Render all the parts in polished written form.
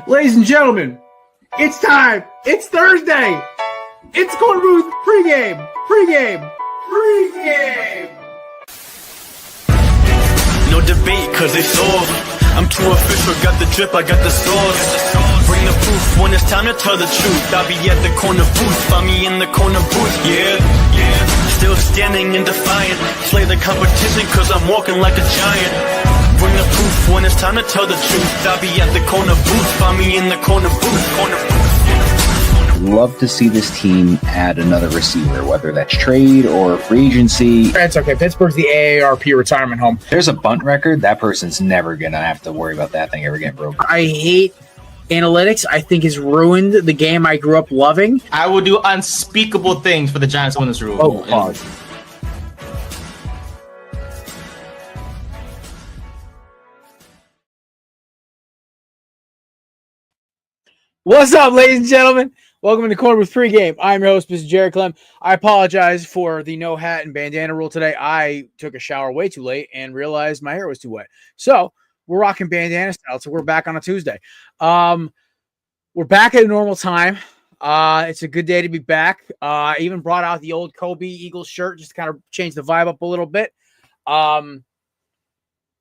Ladies and gentlemen, it's time. It's Thursday. It's Korner Booth pregame. No debate, cause it's over. I'm too official, got the drip, I got the sauce. Bring the proof when it's time to tell the truth. I'll be at the corner booth, find me in the corner booth, yeah. Still standing and defiant. Slay the competition, cause I'm walking like a giant. Bring the proof when it's time to tell the truth. I'll be at the corner booth, find me in the corner booth. Love to see this team add another receiver, whether that's trade or free agency. That's okay. Pittsburgh's the AARP retirement home. There's a bunt record. That person's never going to have to worry about that thing ever getting broken. I hate analytics. I think has ruined the game I grew up loving. I will do unspeakable things for the Giants to win this rule. Oh, pause. What's up, ladies and gentlemen? Welcome to the Korner Booth pregame. I'm your host, Mr. Jared Clem. I apologize for the no hat and bandana rule today. I took a shower way too late and realized my hair was too wet. So we're rocking bandana style. So we're back on a Tuesday. We're back at a normal time. It's a good day to be back. I even brought out the old Kobe Eagles shirt just to kind of change the vibe up a little bit. I'm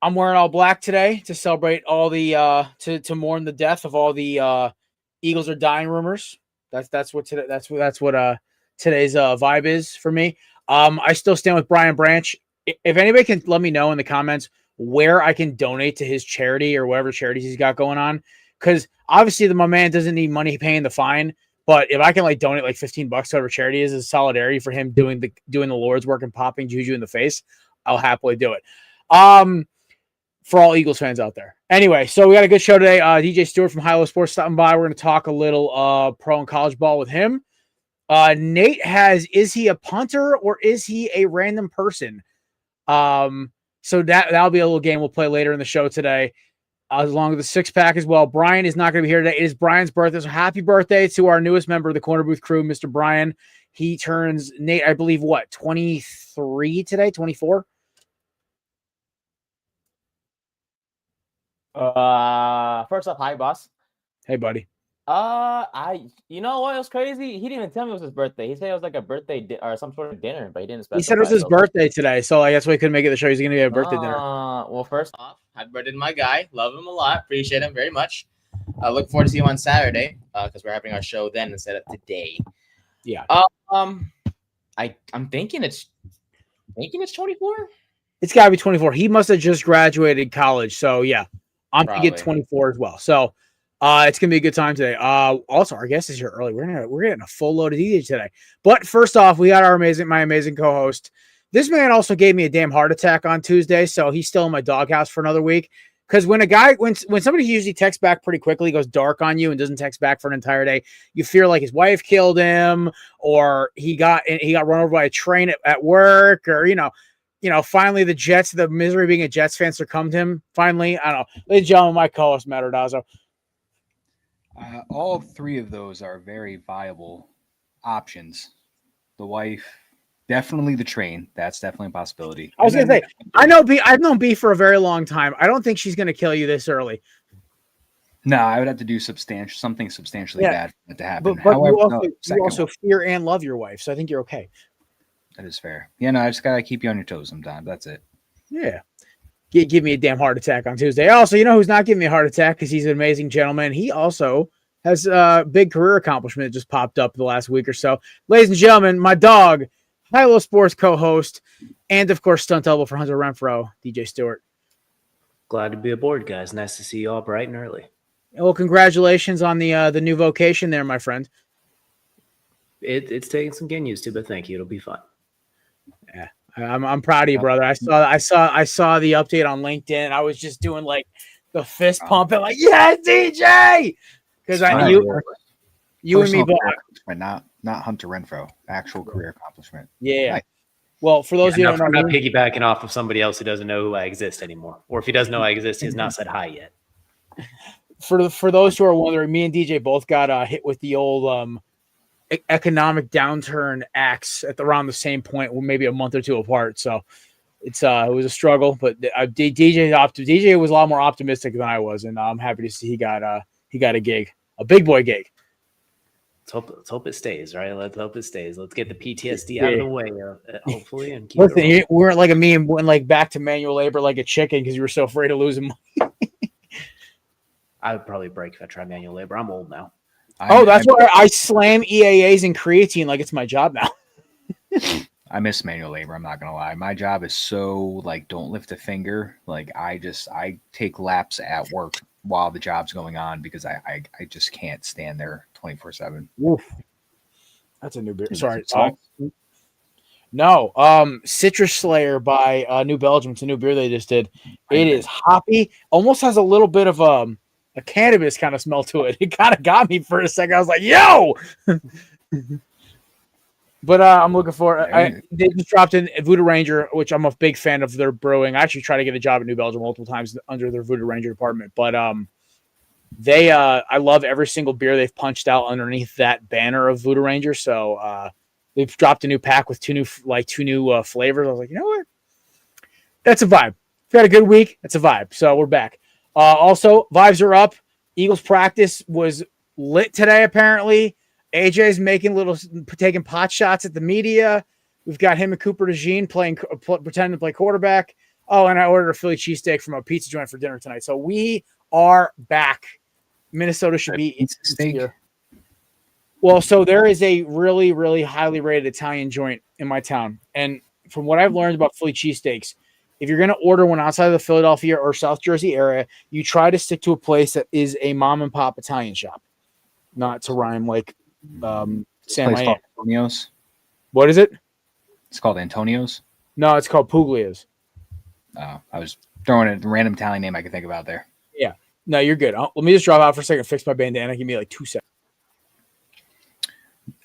wearing all black today to celebrate all the to mourn the death of all the Eagles are dying rumors. That's what today's vibe is for me. I still stand with Brian Branch. If anybody can let me know in the comments where I can donate to his charity or whatever charities he's got going on, because obviously my man doesn't need money paying the fine. But if I can donate $15 to whatever charity is as solidarity for him doing the Lord's work and popping Juju in the face, I'll happily do it. For all Eagles fans out there. Anyway, so we got a good show today. DJ Stewart from High-Low Sports stopping by. We're going to talk a little pro and college ball with him. Nate has, is he a punter or is he a random person? So that'll be a little game we'll play later in the show today, along with the six-pack as well. Brian is not going to be here today. It is Brian's birthday, so happy birthday to our newest member of the Korner Booth crew, Mr. Brian. He turns, Nate, I believe, 23 today, 24? First off, hi, boss. Hey, buddy. You know what was crazy? He didn't even tell me it was his birthday. He said it was like a birthday or some sort of dinner, but he didn't specify. He said it was his birthday today, so that's why he couldn't make it the show. He's going to be at a birthday dinner. Well, first off, Happy birthday to my guy. Love him a lot. Appreciate him very much. I look forward to seeing him on Saturday because we're having our show then instead of today. Yeah. I'm thinking it's 24. It's got to be 24. He must have just graduated college, so yeah. I'm going to get 24 as well. So it's going to be a good time today. Also, our guest is here early. We're getting a full load of DJ today. But first off, we got my amazing co-host. This man also gave me a damn heart attack on Tuesday, so he's still in my doghouse for another week. Because when somebody usually texts back pretty quickly, goes dark on you and doesn't text back for an entire day, you fear like his wife killed him or he got run over by a train at work or, finally the misery of being a Jets fan succumbed to him. Finally, I don't know. Ladies and gentlemen, my co-host, Matt Ordazzo. All three of those are very viable options. The wife, definitely the train. That's definitely a possibility. I was going to say, I've known B for a very long time. I don't think she's going to kill you this early. No, I would have to do something substantially bad for it to happen. But however, you also fear and love your wife, so I think you're okay. That is fair. Yeah, no, I just got to keep you on your toes sometimes. That's it. Yeah. Give me a damn heart attack on Tuesday. Also, who's not giving me a heart attack because he's an amazing gentleman. He also has a big career accomplishment that just popped up the last week or so. Ladies and gentlemen, my dog, High-Low Sports co-host, and, of course, stunt double for Hunter Renfro, DJ Stewart. Glad to be aboard, guys. Nice to see you all bright and early. Well, congratulations on the new vocation there, my friend. It's taking some getting used to, but thank you. It'll be fun. Yeah, I'm proud of you, brother. I saw the update on LinkedIn. I was just doing the fist pumping, yeah, DJ, because I knew you and me both. Not Hunter Renfro, actual career accomplishment. Yeah. Nice. Well, for those of you who don't know, I'm not piggybacking off of somebody else who doesn't know who I exist anymore, or if he doesn't know I exist, he has not said hi yet. For those who are wondering, me and DJ both got hit with the old economic downturn axe at around the same point, maybe a month or two apart. So it was a struggle, but DJ was a lot more optimistic than I was, and I'm happy to see he got he got a gig, a big boy gig. Let's hope it stays, right? Let's hope it stays. Let's get the PTSD out of the way, hopefully, and keep Listen, it rolling. you weren't like a me and went like back to manual labor like a chicken because you were so afraid of losing money. I would probably break if I tried manual labor. I'm old now. That's why I slam EAAs and creatine like it's my job now. I miss manual labor. I'm not gonna lie. My job is so like don't lift a finger. Like I take laps at work while the job's going on because I just can't stand there 24/7. That's a new beer. Sorry. No. Citrus Slayer by New Belgium. It's a new beer they just did. It is hoppy. Almost has a little bit of a cannabis kind of smell to it. It kind of got me for a second. I was like, yo! But I'm looking for they just dropped in Voodoo Ranger, which I'm a big fan of their brewing. I actually tried to get a job at New Belgium multiple times under their Voodoo Ranger department. But I love every single beer they've punched out underneath that banner of Voodoo Ranger. So they've dropped a new pack with two new flavors. I was like, you know what? That's a vibe. We've got a good week. That's a vibe. So we're back. Also, vibes are up. Eagles practice was lit today, apparently. AJ's taking pot shots at the media. We've got him and Cooper DeJean pretending to play quarterback. Oh, and I ordered a Philly cheesesteak from a pizza joint for dinner tonight. So we are back. Minnesota should be here. Well, so there is a really, really highly rated Italian joint in my town. And from what I've learned about Philly cheesesteaks, if you're going to order one outside of the Philadelphia or South Jersey area, you try to stick to a place that is a mom and pop Italian shop, not to rhyme like San Miami. Antonio's. What is it? It's called Antonio's. No, it's called Puglia's. I was throwing a random Italian name I could think about there. Yeah. No, you're good. Let me just drop out for a second, fix my bandana. Give me like 2 seconds.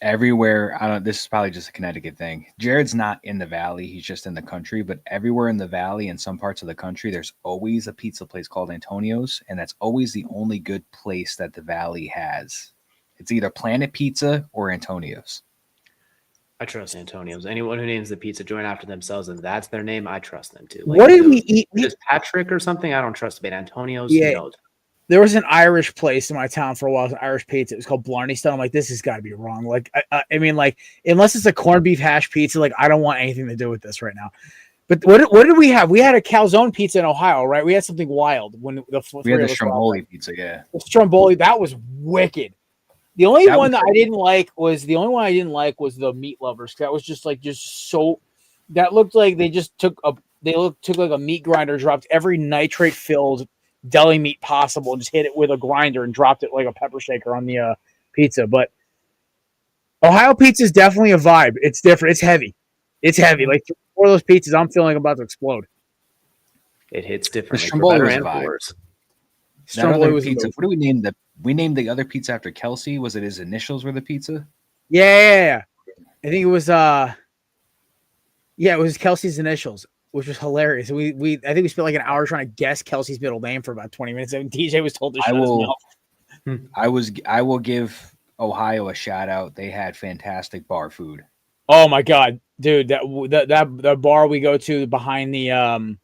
Everywhere, this is probably just a Connecticut thing. Jared's not in the valley, he's just in the country, but everywhere in the valley and some parts of the country, there's always a pizza place called Antonio's, and that's always the only good place that the valley has. It's either Planet Pizza or Antonio's. I trust Antonio's. Anyone who names the pizza joint after themselves and that's their name, I trust them too. What did we eat? Just Patrick or something? I don't trust. But Antonio's, yeah. No. There was an Irish place in my town for a while. It was an Irish pizza. It was called Blarney Stone. I'm like, this has got to be wrong. Like, I mean, like, unless it's a corned beef hash pizza, like, I don't want anything to do with this right now. But what did we have? We had a calzone pizza in We right? We had something wild when we had the Stromboli pizza. Yeah, the Stromboli, that was wicked. The only one I didn't like was the Meat Lovers. That was just so. That looked like they just took like a meat grinder, dropped every nitrate filled deli meat possible, and just hit it with a grinder and dropped it like a pepper shaker on the pizza. But Ohio pizza is definitely a vibe. It's different. It's heavy. Like 4 of those pizzas, I'm feeling about to explode. It hits different. The Stromboli was a vibe. Stromboli was pizza. What do we name we named the other pizza after Kelsey? Was it his initials were the pizza? Yeah. I think it was it was Kelsey's initials, which was hilarious. I think we spent like an hour trying to guess Kelsey's middle name for about 20 minutes. And DJ was told to shut his mouth. I will give Ohio a shout out. They had fantastic bar food. Oh my god, dude! That bar we go to behind the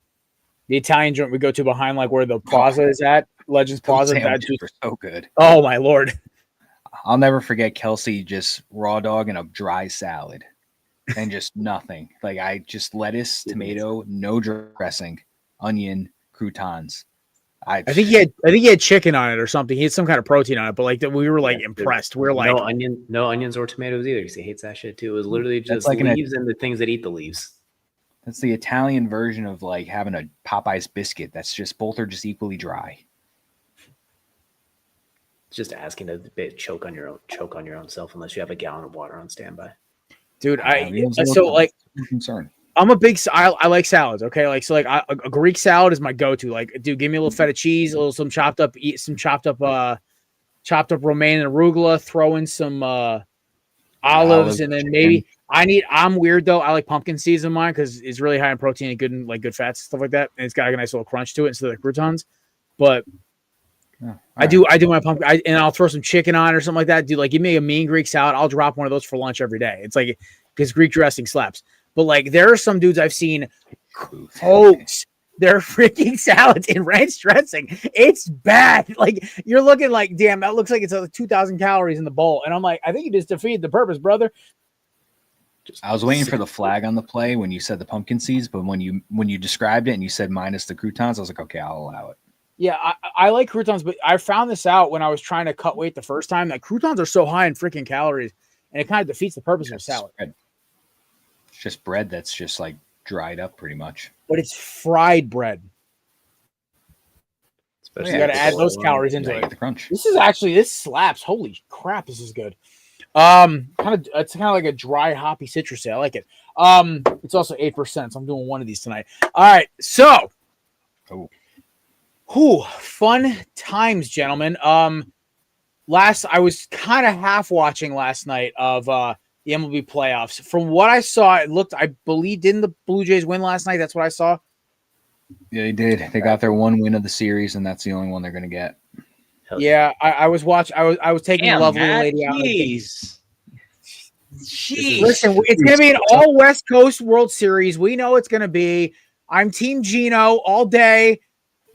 Italian joint we go to behind like where the plaza is at, Legends Plaza. That were so good. Oh my lord! I'll never forget Kelsey just raw dog and a dry salad, and just nothing. Like I just lettuce, tomato, no dressing, onion, croutons. I think he had chicken on it or something. He had some kind of protein on it, but like we were like impressed. We were like no onions or tomatoes either because he hates that shit too. It was literally just like leaves and the things that eat the leaves. That's the Italian version of like having a Popeye's biscuit. That's just both are just equally dry. Just asking to choke on your own self unless you have a gallon of water on standby. Dude, I'm a big. I like salads. Okay, like so, like a Greek salad is my go-to. Like, dude, give me a little feta cheese, some chopped up romaine and arugula. Throw in some olives, and then maybe I'm weird though. I like pumpkin seeds in mine because it's really high in protein and good and like good fats and stuff like that, and it's got a nice little crunch to it instead of the croutons. But I do my pumpkin, and I'll throw some chicken on or something like that. Dude, like give me a mean Greek salad. I'll drop one of those for lunch every day. It's like because Greek dressing slaps. But like there are some dudes I've seen coats their freaking salads in ranch dressing. It's bad. Like, you're looking like, damn, that looks like it's 2,000 calories in the bowl. And I'm like, I think you just defeated the purpose, brother. I was waiting for the flag on the play when you said the pumpkin seeds, but when you described it and you said minus the croutons, I was like, okay, I'll allow it. Yeah, I like croutons, but I found this out when I was trying to cut weight the first time, that croutons are so high in freaking calories, and it kind of defeats the purpose of a salad. It's just bread that's just like dried up pretty much. But it's fried bread. Especially You got to add those calories into Get it. the crunch. This slaps. Holy crap, this is good. It's kind of like a dry hoppy citrusy. I like it. It's also 8%, so I'm doing one of these tonight. All right, so fun times, gentlemen. I was kind of half watching last night of the MLB playoffs. From what I saw, it looked, I believe, didn't the Blue Jays win last night? That's what I saw. Yeah, they did. They got their one win of the series, and that's the only one they're going to get. Yeah, I was watching. I was taking Damn, a lovely Matt, lady out. Jeez. Listen, it's going to be an all West Coast World Series. We know it's going to be. I'm Team Gino all day.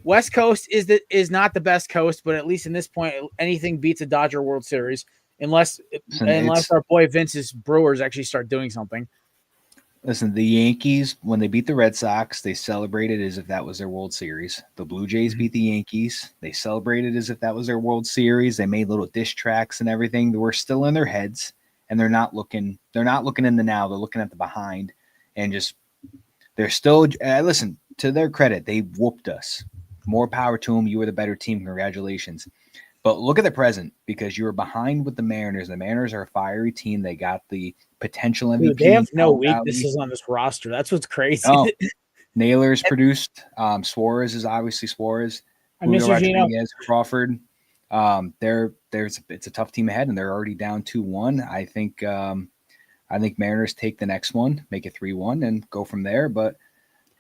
West Coast is not the best coast, but at least in this point, anything beats a Dodger World Series, unless our boy Vince's Brewers actually start doing something. Listen, the Yankees, when they beat the Red Sox, they celebrated as if that was their World Series. The Blue Jays beat the Yankees. They celebrated as if that was their World Series. They made little diss tracks and everything. They were still in their heads, and they're not looking in the now. They're looking at the behind, and they're still. Listen, to their credit, they whooped us. More power to them. You were the better team. Congratulations. But look at the present, because you were behind with the Mariners. The Mariners are a fiery team. They got the potential MVP. Dude, they have no weaknesses on this roster. That's what's crazy. Oh, Naylor's produced. Suarez is obviously Suarez. I miss Gino. Crawford. It's a tough team ahead, and they're already down 2-1. I think Mariners take the next one, make it 3-1, and go from there. But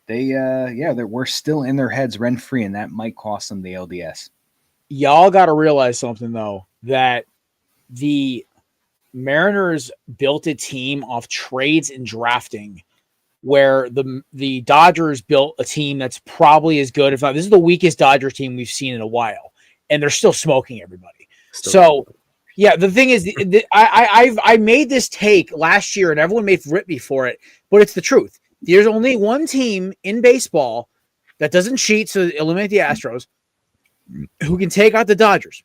we're still in their heads rent free, and that might cost them the LDS. Y'all got to realize something, though, that the Mariners built a team off trades and drafting, where the Dodgers built a team that's probably as good. If not, this is the weakest Dodgers team we've seen in a while, and they're still smoking everybody. So, yeah, the thing is, I made this take last year, and everyone made fun of me for it, but it's the truth. There's only one team in baseball that doesn't cheat, so eliminate the Astros, who can take out the Dodgers.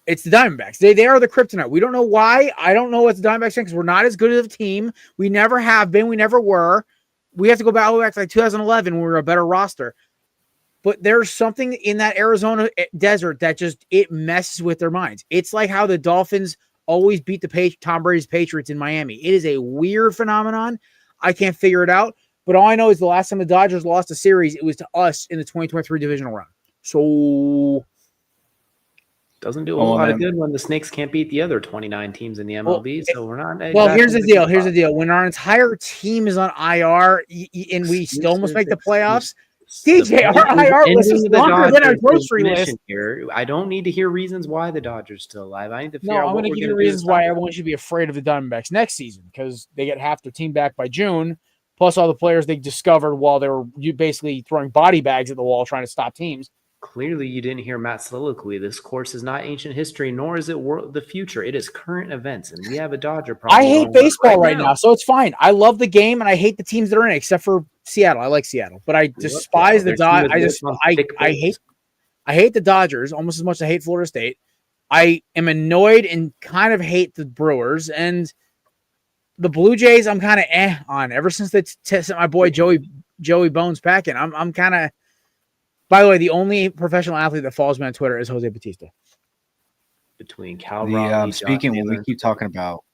It's the Diamondbacks. They are the kryptonite. We don't know why. I don't know what the Diamondbacks think, because we're not as good of a team. We never have been. We never were. We have to go back to like 2011 when we were a better roster. But there's something in that Arizona desert that just, it messes with their minds. It's like how the Dolphins always beat Tom Brady's Patriots in Miami. It is a weird phenomenon. I can't figure it out. But all I know is the last time the Dodgers lost a series, it was to us in the 2023 divisional round. So doesn't do a lot of good when the Snakes can't beat the other 29 teams in the MLB. So we're not. Well, here's the deal. Here's the deal. When our entire team is on IR and we still almost make the playoffs, DJ, our IR list is longer than our grocery list. Here, I don't need to hear reasons why the Dodgers still alive. I need to figure out. I'm going to give you reasons why everyone should be afraid of the Diamondbacks next season, because they get half their team back by June, plus all the players they discovered while they were basically throwing body bags at the wall trying to stop teams. Clearly, you didn't hear Matt's soliloquy. This course is not ancient history, nor is it the future. It is current events, and we have a Dodger problem. I hate baseball right now, so it's fine. I love the game, and I hate the teams that are in it, except for Seattle. I like Seattle, but I despise the Dodgers. I hate the Dodgers almost as much as I hate Florida State. I am annoyed and kind of hate the Brewers, and the Blue Jays I'm kind of on. Ever since they sent my boy Joey Bones packing, I'm kind of. By the way, the only professional athlete that follows me on Twitter is Jose Batista. Between Cal Raleigh, speaking when we keep talking about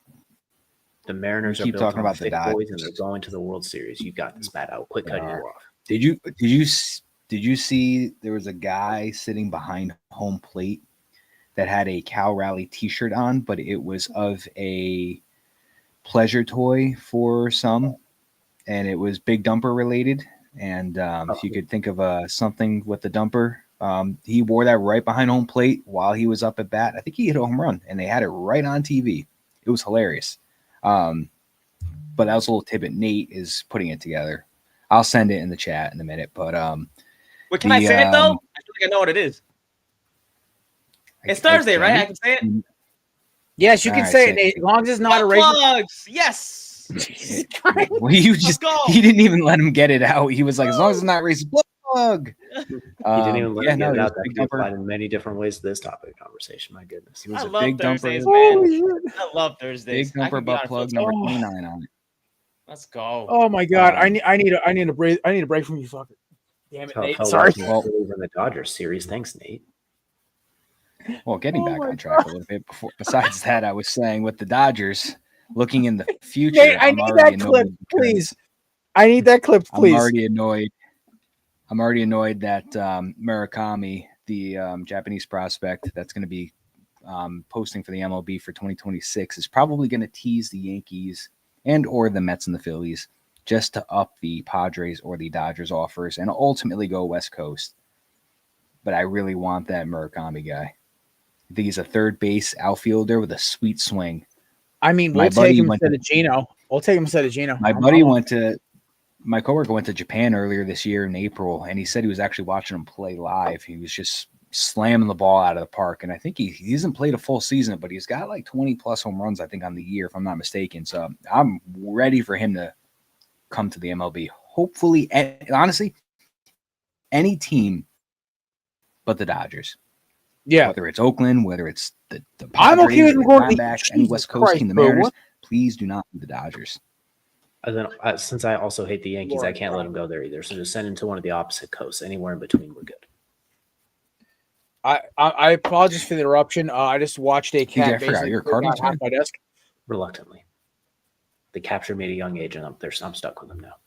the Mariners, keep talking about the Dodgers, boys, and they're going to the World Series. You got this, Matt. I'll quit cutting you off. Did you see there was a guy sitting behind home plate that had a Cal Raleigh T-shirt on, but it was of a pleasure toy for some, and it was Big Dumper related. And if you could think of something with the dumper, he wore that right behind home plate while he was up at bat. I think he hit a home run, and they had it right on TV. It was hilarious. But that was a little tidbit. Nate is putting it together. I'll send it in the chat in a minute. But Wait, can I say it though? I feel like I know what it is. It's Thursday, right? I can say it. Yes, you can say it, Nate, as long as it's not a race. Plugs. Yes. Well, he didn't even let him get it out. He was like, as long as it's not racist, plug. He didn't even let him get it out. That big could be dumper. applied in many different ways to this topic of conversation. My goodness. He was I a love big Thursdays, dumper. man. I love Thursdays. Big dumper butt plug number 29 on it. Let's go. Oh my god, I need a break. I need a break from you, fucker. Damn it, Nate. Sorry. Well, in the Dodgers series. Thanks, Nate. Well, getting back on track a little bit. Besides that, I was saying with the Dodgers, looking in the future, Nate, I need that clip, please. I need that clip, please. I'm already annoyed that Murakami, the Japanese prospect that's going to be posting for the MLB for 2026, is probably going to tease the Yankees and or the Mets and the Phillies just to up the Padres or the Dodgers offers and ultimately go West Coast. But I really want that Murakami guy. I think he's a third base outfielder with a sweet swing. I mean, we'll take him instead of Gino. We'll take him instead of Gino. My coworker went to Japan earlier this year in April, and he said he was actually watching him play live. He was just slamming the ball out of the park. And I think he hasn't played a full season, but he's got like 20 plus home runs, I think, on the year, if I'm not mistaken. So I'm ready for him to come to the MLB. Hopefully, honestly, any team but the Dodgers. Yeah. Whether it's Oakland, whether it's the Padres, I'm okay with going any West Coast team, the Mariners, please do not be the Dodgers. And then, since I also hate the Yankees, I can't let them go there either. So just send him to one of the opposite coasts. Anywhere in between, we're good. I apologize for the interruption. I just watched a cat. I forgot you're a Cardinals fan. My desk. Reluctantly, they captured me at a young age, and I'm stuck with them now.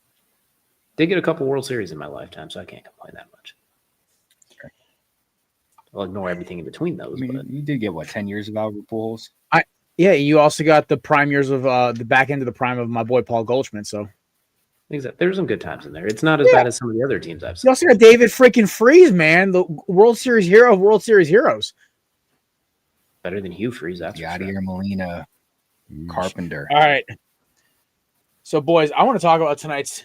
Did get a couple World Series in my lifetime, so I can't complain that much. I'll ignore everything in between those. I mean, but you did get 10 years of Albert Pujols? Yeah, you also got the prime years of the back end of the prime of my boy Paul Goldschmidt. So exactly, there's some good times in there. It's not as bad as some of the other teams I've seen. You also got David freaking Freese, man, the World Series hero of World Series heroes. Better than Hugh Freeze, that's Yadier Molina, Carpenter. All right. So, boys, I want to talk about tonight's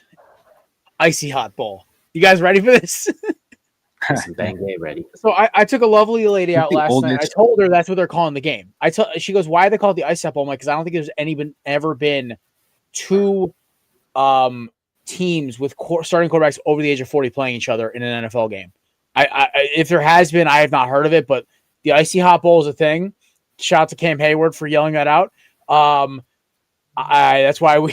icy hot bowl. You guys ready for this? Bang day ready. So I took a lovely lady out last night. I told her that's what they're calling the game. She goes, why they call it the ice hot bowl? I'm like, because I don't think there's ever been two teams with starting quarterbacks over the age of 40 playing each other in an NFL game. If there has been, I have not heard of it, but the icy hot bowl is a thing. Shout out to Cam Hayward for yelling that out. That's why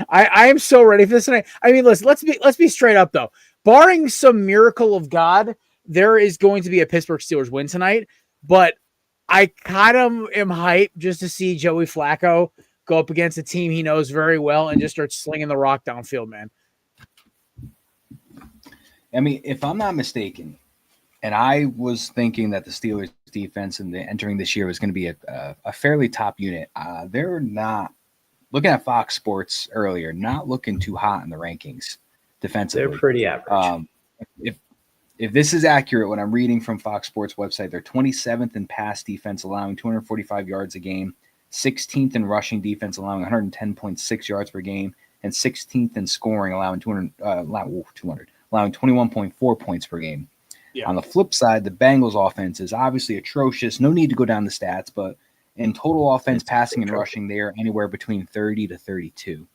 I am so ready for this tonight. I mean, listen, let's be straight up though. Barring some miracle of God, there is going to be a Pittsburgh Steelers win tonight. But I kind of am hyped just to see Joey Flacco go up against a team he knows very well and just start slinging the rock downfield, man. I mean, if I'm not mistaken, and I was thinking that the Steelers defense entering this year was going to be a fairly top unit. They're not, looking at Fox Sports earlier, not looking too hot in the rankings defensively. They're pretty average. If this is accurate, what I'm reading from Fox Sports website, they're 27th in pass defense, allowing 245 yards a game, 16th in rushing defense, allowing 110.6 yards per game, and 16th in scoring, allowing 21.4 points per game. Yeah. On the flip side, the Bengals offense is obviously atrocious. No need to go down the stats, but in total offense, passing and rushing, they are anywhere between 30 to 32.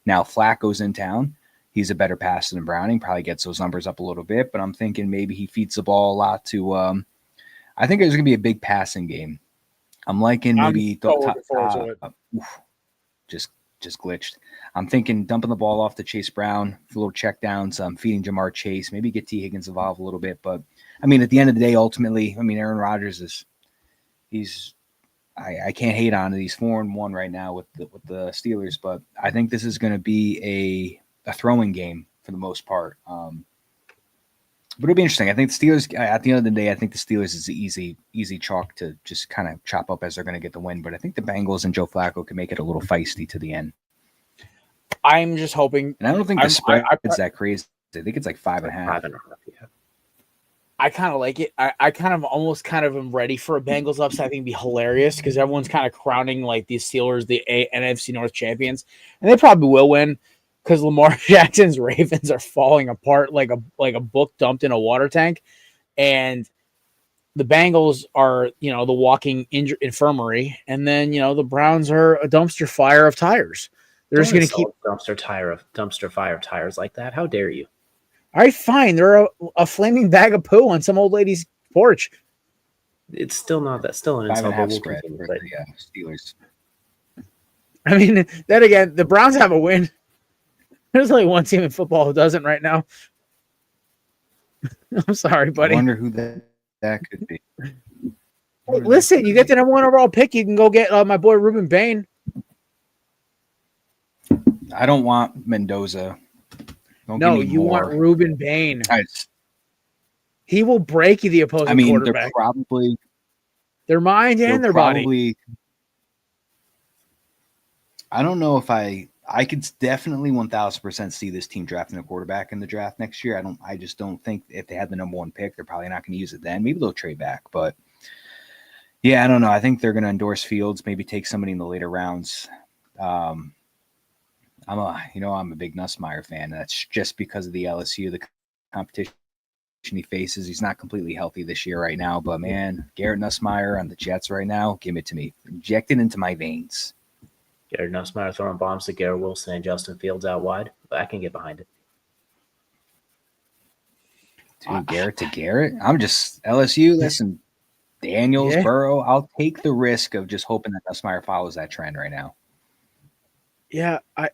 Now, Flacco's in town. He's a better passer than Browning, probably gets those numbers up a little bit, but I'm thinking maybe he feeds the ball a lot to I think there's going to be a big passing game. I'm liking maybe just glitched. I'm thinking dumping the ball off to Chase Brown, a little check downs, feeding Jamar Chase, maybe get T. Higgins involved a little bit. But, I mean, at the end of the day, ultimately, I mean, Aaron Rodgers I can't hate on it. He's 4-1 right now with the Steelers, but I think this is going to be a throwing game for the most part. But it'll be interesting. I think the Steelers, at the end of the day, I think the Steelers is the easy chalk to just kind of chop up as they're going to get the win. But I think the Bengals and Joe Flacco can make it a little feisty to the end. I'm just hoping. And I don't think the spread is that crazy. I think it's like 5.5. 5.5, yeah. I kind of like it. I kind of almost am ready for a Bengals upset. I think it'd be hilarious because everyone's kind of crowning like these Steelers, the NFC North champions, and they probably will win. because Lamar Jackson's Ravens are falling apart like a book dumped in a water tank, and the Bengals are, the walking infirmary, and then the Browns are a dumpster fire of tires. They're just going to keep dumpster fire of tires like that. How dare you? All right, fine. They're a flaming bag of poo on some old lady's porch. It's still not that. Still an insult. 5.5 spread for the Steelers. I mean, then again, the Browns have a win. There's only one team in football who doesn't right now. I'm sorry, buddy. I wonder who that could be. Hey, listen, you get the number 1 overall pick, you can go get my boy Ruben Bain. I don't want Mendoza. No, you want Ruben Bain. Guys, he will break you the opposing quarterback. They're probably their mind and their body. I don't know if I could definitely 1,000% see this team drafting a quarterback in the draft next year. I just don't think if they had the number 1 pick, they're probably not going to use it then. Maybe they'll trade back, but yeah, I don't know. I think they're going to endorse Fields, maybe take somebody in the later rounds. I'm a big Nussmeier fan. And that's just because of the LSU, the competition he faces. He's not completely healthy this year right now, but man, Garrett Nussmeier on the Jets right now, give it to me. Inject it into my veins. Garrett Nussmeier throwing bombs to Garrett Wilson and Justin Fields out wide, but I can get behind it. Dude, Garrett to Garrett? I'm just LSU. Listen, Daniels, Burrow. I'll take the risk of just hoping that Nussmeier follows that trend right now. Yeah, I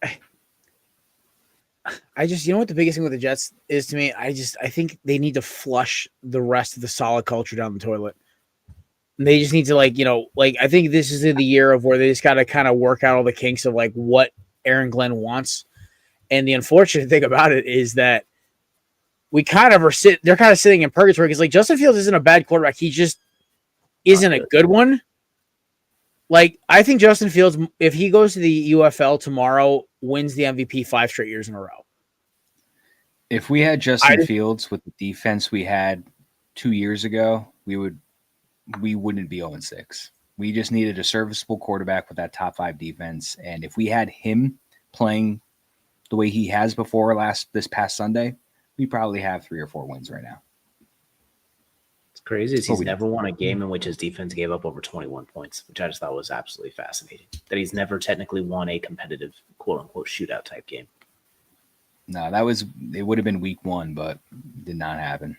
just, what the biggest thing with the Jets is to me? I think they need to flush the rest of the solid culture down the toilet. And they just need to I think this is the year of where they just got to kind of work out all the kinks of what Aaron Glenn wants. And the unfortunate thing about it is that they're kind of sitting in purgatory because Justin Fields isn't a bad quarterback. He just isn't a good one. I think Justin Fields, if he goes to the UFL tomorrow, wins the MVP 5 straight years in a row. If we had Justin Fields with the defense we had 2 years ago, we wouldn't be 0-6. We just needed a serviceable quarterback with that top 5 defense. And if we had him playing the way he has before this past Sunday, we probably have 3 or 4 wins right now. Crazy is he's never won a game in which his defense gave up over 21 points, which I just thought was absolutely fascinating. That he's never technically won a competitive quote-unquote shootout type game. No, it would have been week 1, but did not happen.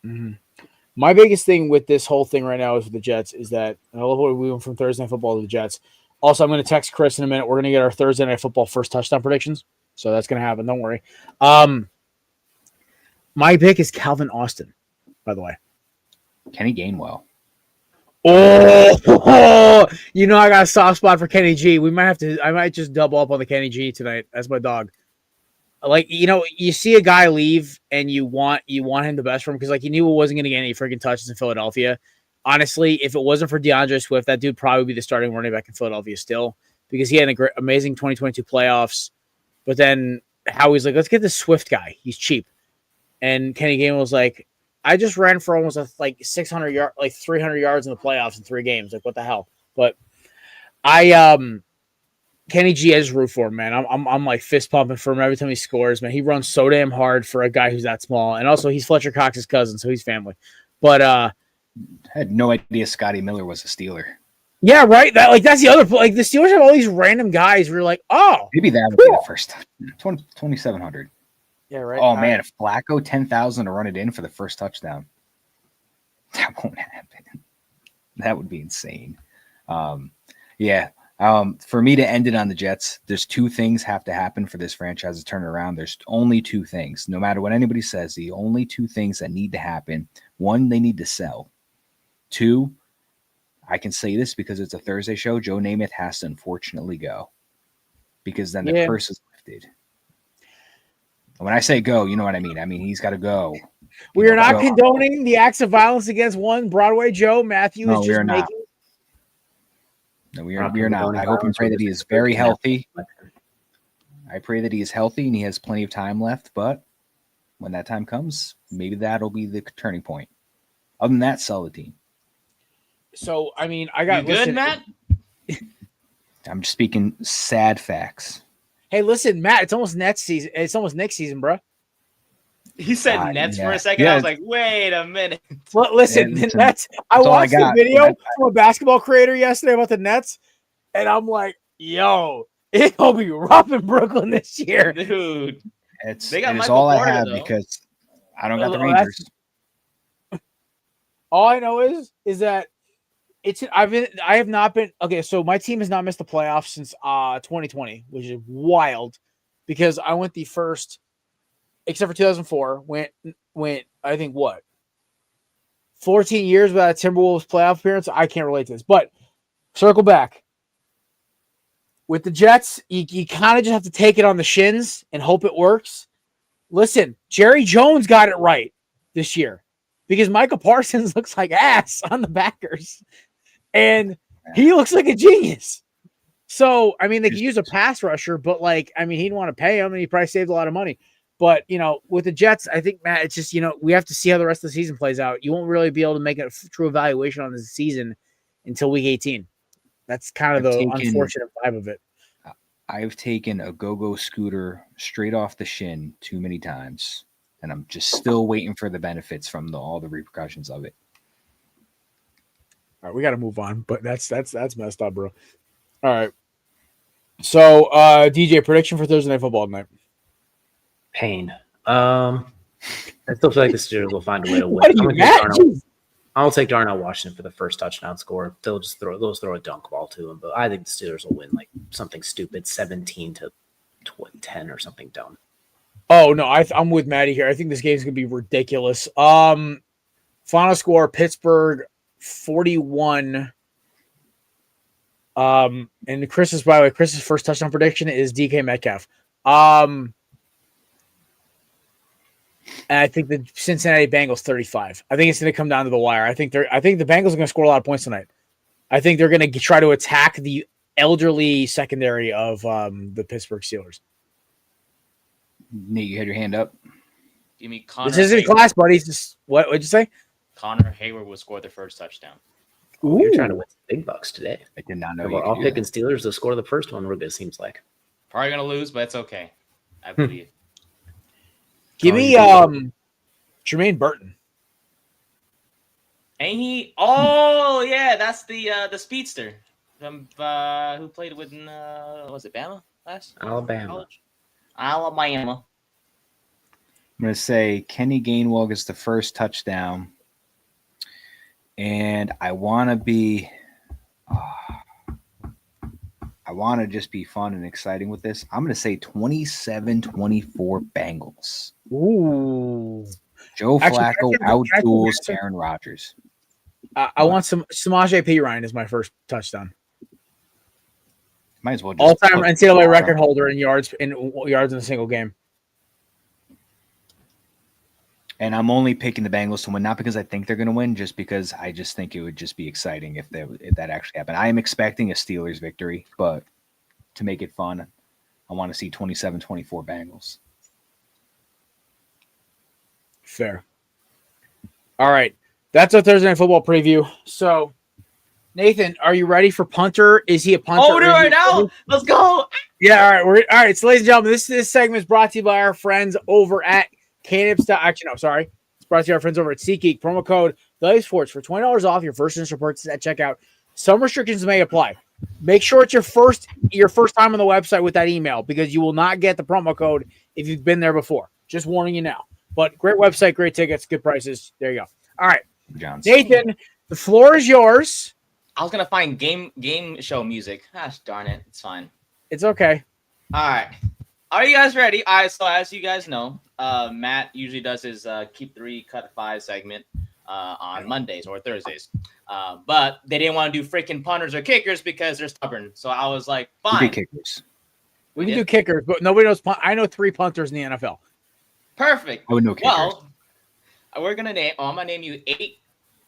Mm-hmm. My biggest thing with this whole thing right now is with the Jets is that I love what we went from Thursday Night Football to the Jets. Also, I'm going to text Chris in a minute. We're going to get our Thursday Night Football first touchdown predictions. So that's going to happen. Don't worry. My pick is Calvin Austin, by the way. Kenny Gainwell. Oh, I got a soft spot for Kenny G. I might just double up on the Kenny G tonight. That's my dog. You see a guy leave and you want him the best for him because you knew he wasn't going to get any freaking touches in Philadelphia. Honestly, if it wasn't for DeAndre Swift, that dude probably would be the starting running back in Philadelphia still because he had an amazing 2022 playoffs. But then Howie's let's get this Swift guy. He's cheap. And Kenny Gainwell was I just ran for almost 600 yards, 300 yards in the playoffs in 3 games. What the hell? But Kenny G, I just root for him, man. I'm fist pumping for him every time he scores, man. He runs so damn hard for a guy who's that small, and also he's Fletcher Cox's cousin, so he's family. But I had no idea Scotty Miller was a Steeler. Yeah, right. That's the other. The Steelers have all these random guys. We're oh, maybe that would be the first 2,700. Yeah, right. Oh, man, if Flacco 10,000 to run it in for the first touchdown, that won't happen. That would be insane. For me to end it on the Jets, there's 2 things have to happen for this franchise to turn around. There's only 2 things. No matter what anybody says, the only 2 things that need to happen. 1, they need to sell. 2, I can say this because it's a Thursday show, Joe Namath has to unfortunately go because then the curse is lifted. When I say go, you know what I mean. I mean, he's got to go. We are not condoning the acts of violence against one Broadway Joe. Matthew is just making. No, we are not. I hope and pray that he is very healthy. I pray that he is healthy and he has plenty of time left. But when that time comes, maybe that'll be the turning point. Other than that, sell the team. So, I mean, I got good, Matt. I'm just speaking sad facts. Hey, listen, Matt, it's almost Nets season. It's almost Knicks season, bro. He said Nets for a second. I was like, wait a minute. Well, listen, the Nets. I all I watched a got. video from a basketball creator yesterday about the Nets, and I'm like, yo, it's gonna be rough in Brooklyn this year. Dude. They got all I have because I don't got the Rangers. All I know is that I have not been okay. So my team has not missed the playoffs since 2020, which is wild because I went the first, except for 2004, went I think what 14 years without a Timberwolves playoff appearance. I can't relate to this, but circle back with the Jets. You kind of just have to take it on the shins and hope it works. Listen, Jerry Jones got it right this year because Micah Parsons looks like ass on the backers. And he looks like a genius. So, I mean, they could use a pass rusher, but like, I mean, he'd want to pay him and he probably saved a lot of money. But, you know, with the Jets, I think, Matt, it's just, you know, we have to see how the rest of the season plays out. You won't really be able to make a true evaluation on the season until week 18. That's kind of the unfortunate vibe of it. I've taken a go-go scooter straight off the shin too many times, and I'm just still waiting for the benefits from all the repercussions of it. All right, we got to move on, but that's messed up, bro. All right. So, DJ, prediction for Thursday Night Football tonight. Pain. I still feel like the Steelers will find a way to win. I'll take Darnell Washington for the first touchdown score. They'll throw a dunk ball to him, but I think the Steelers will win like something stupid, 17-10 or something dumb. Oh no, I'm with Maddie here. I think this game's gonna be ridiculous. Final score: Pittsburgh 41. And Chris's first touchdown prediction is DK Metcalf. And I think the Cincinnati Bengals 35. I think it's going to come down to the wire. I think the Bengals are going to score a lot of points tonight. I think they're going to try to attack the elderly secondary of the Pittsburgh Steelers. Nate, you had your hand up. Give me Connor. This isn't class, buddy. What'd you say? Connor Hayward will score the first touchdown. Oh, you're trying to win some big bucks today. I did not know. We're all picking Steelers to score the first one. It seems like probably going to lose, but it's okay. I believe. Give me Jermaine Burton. Ain't he? Oh yeah, that's the speedster from who played with was it Bama last? Alabama. Alabama. I'm going to say Kenny Gainwell gets the first touchdown, and I want to be. I want to just be fun and exciting with this. I'm going to say 27-24 Bengals. Ooh. Joe Flacco outduels Aaron Rodgers. I want some Samaje Perine as my first touchdown. Might as well just all-time NCAA record holder in yards in a single game. And I'm only picking the Bengals to win, not because I think they're going to win, just because I just think it would just be exciting if that actually happened. I am expecting a Steelers victory, but to make it fun, I want to see 27-24 Bengals. Fair. All right. That's our Thursday Night Football preview. So, Nathan, are you ready for punter? Is he a punter? Oh, right now? Let's go. Yeah, all right. So, ladies and gentlemen, this segment is brought to you by our friends over at It's brought to you by our friends over at SeatGeek. Promo code ValueSports for $20 off your first initial purchase at checkout. Some restrictions may apply. Make sure it's your first time on the website with that email because you will not get the promo code if you've been there before. Just warning you now. But great website, great tickets, good prices. There you go. All right. Nathan, the floor is yours. I was going to find game show music. Gosh darn it. It's fine. It's okay. All right. Are you guys ready? All right. So as you guys know, Matt usually does his Keep 3, Cut 5 segment on Mondays or Thursdays. But they didn't want to do freaking punters or kickers because they're stubborn. So I was like, fine. Kickers. We can do kickers, but nobody knows. I know 3 punters in the NFL. Perfect. I would know kickers. Well, I'm going to name you 8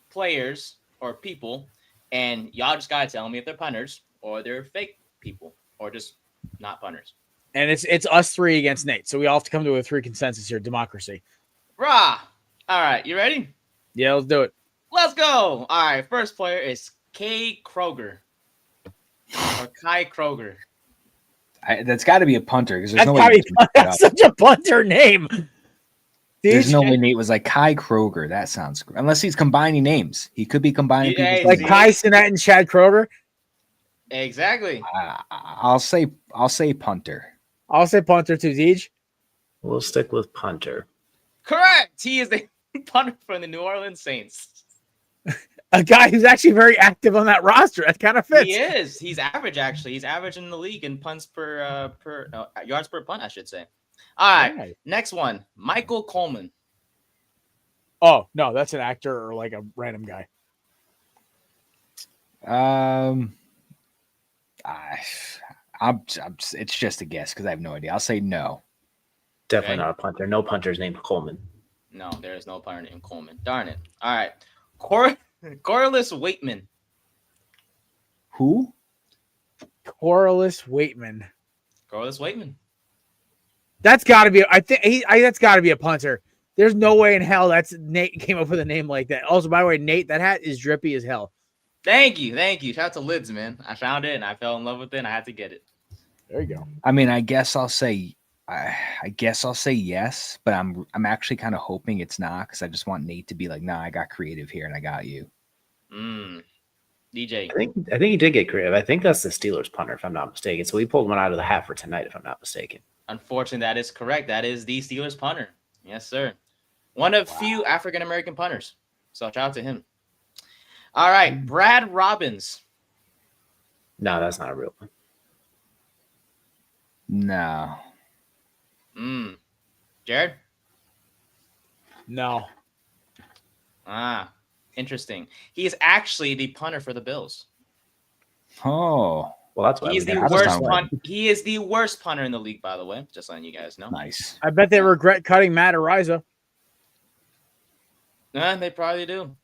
players or people, and y'all just got to tell me if they're punters or they're fake people or just not punters. And it's us 3 against Nate. So we all have to come to a 3 consensus here. Democracy. Rah! All right. You ready? Yeah, let's do it. Let's go. All right. First player is Kai Kroger. That's got to be a punter because there's That's no gotta way. be that's such a punter name. There's no DJ. way Nate was like Kai Kroger. That sounds unless he's combining names. He could be combining Yeah, people's Like names. Kai Sinet and Chad Kroger. Exactly. I'll say punter. I'll say punter too, Deej. We'll stick with punter. Correct. He is the punter for the New Orleans Saints. A guy who's actually very active on that roster. That kind of fits. He is. He's average, actually. He's average in the league in punts yards per punt, I should say. All right. Right. Next one. Michael Coleman. Oh, no, that's an actor or like a random guy. It's just a guess because I have no idea. I'll say no. Definitely Okay. not a punter. No punter's named Coleman. No, there is no punter named Coleman. Darn it. All right. Corliss Waitman. Who? Corliss Waitman. Corliss Waitman. That's got to be. I think that's got to be a punter. There's no way in hell that's Nate came up with a name like that. Also, by the way, Nate, that hat is drippy as hell. Thank you. Shout out to Lids, man. I found it and I fell in love with it and I had to get it. There you go. I mean, I guess I'll say yes, but I'm actually kind of hoping it's not because I just want Nate to be like, nah, I got creative here and I got you. DJ. I think he did get creative. I think that's the Steelers punter, if I'm not mistaken. So we pulled one out of the hat for tonight, if I'm not mistaken. Unfortunately, that is correct. That is the Steelers punter. Yes, sir. One of few African-American punters. So shout out to him. All right. Brad Robbins. No, that's not a real one. No. Jared? No. Interesting. He is actually the punter for the Bills. Oh, Well, that's why He is the worst punter in the league, by the way. Just letting you guys know. nice. I bet they regret cutting Matt Ariza. They probably do.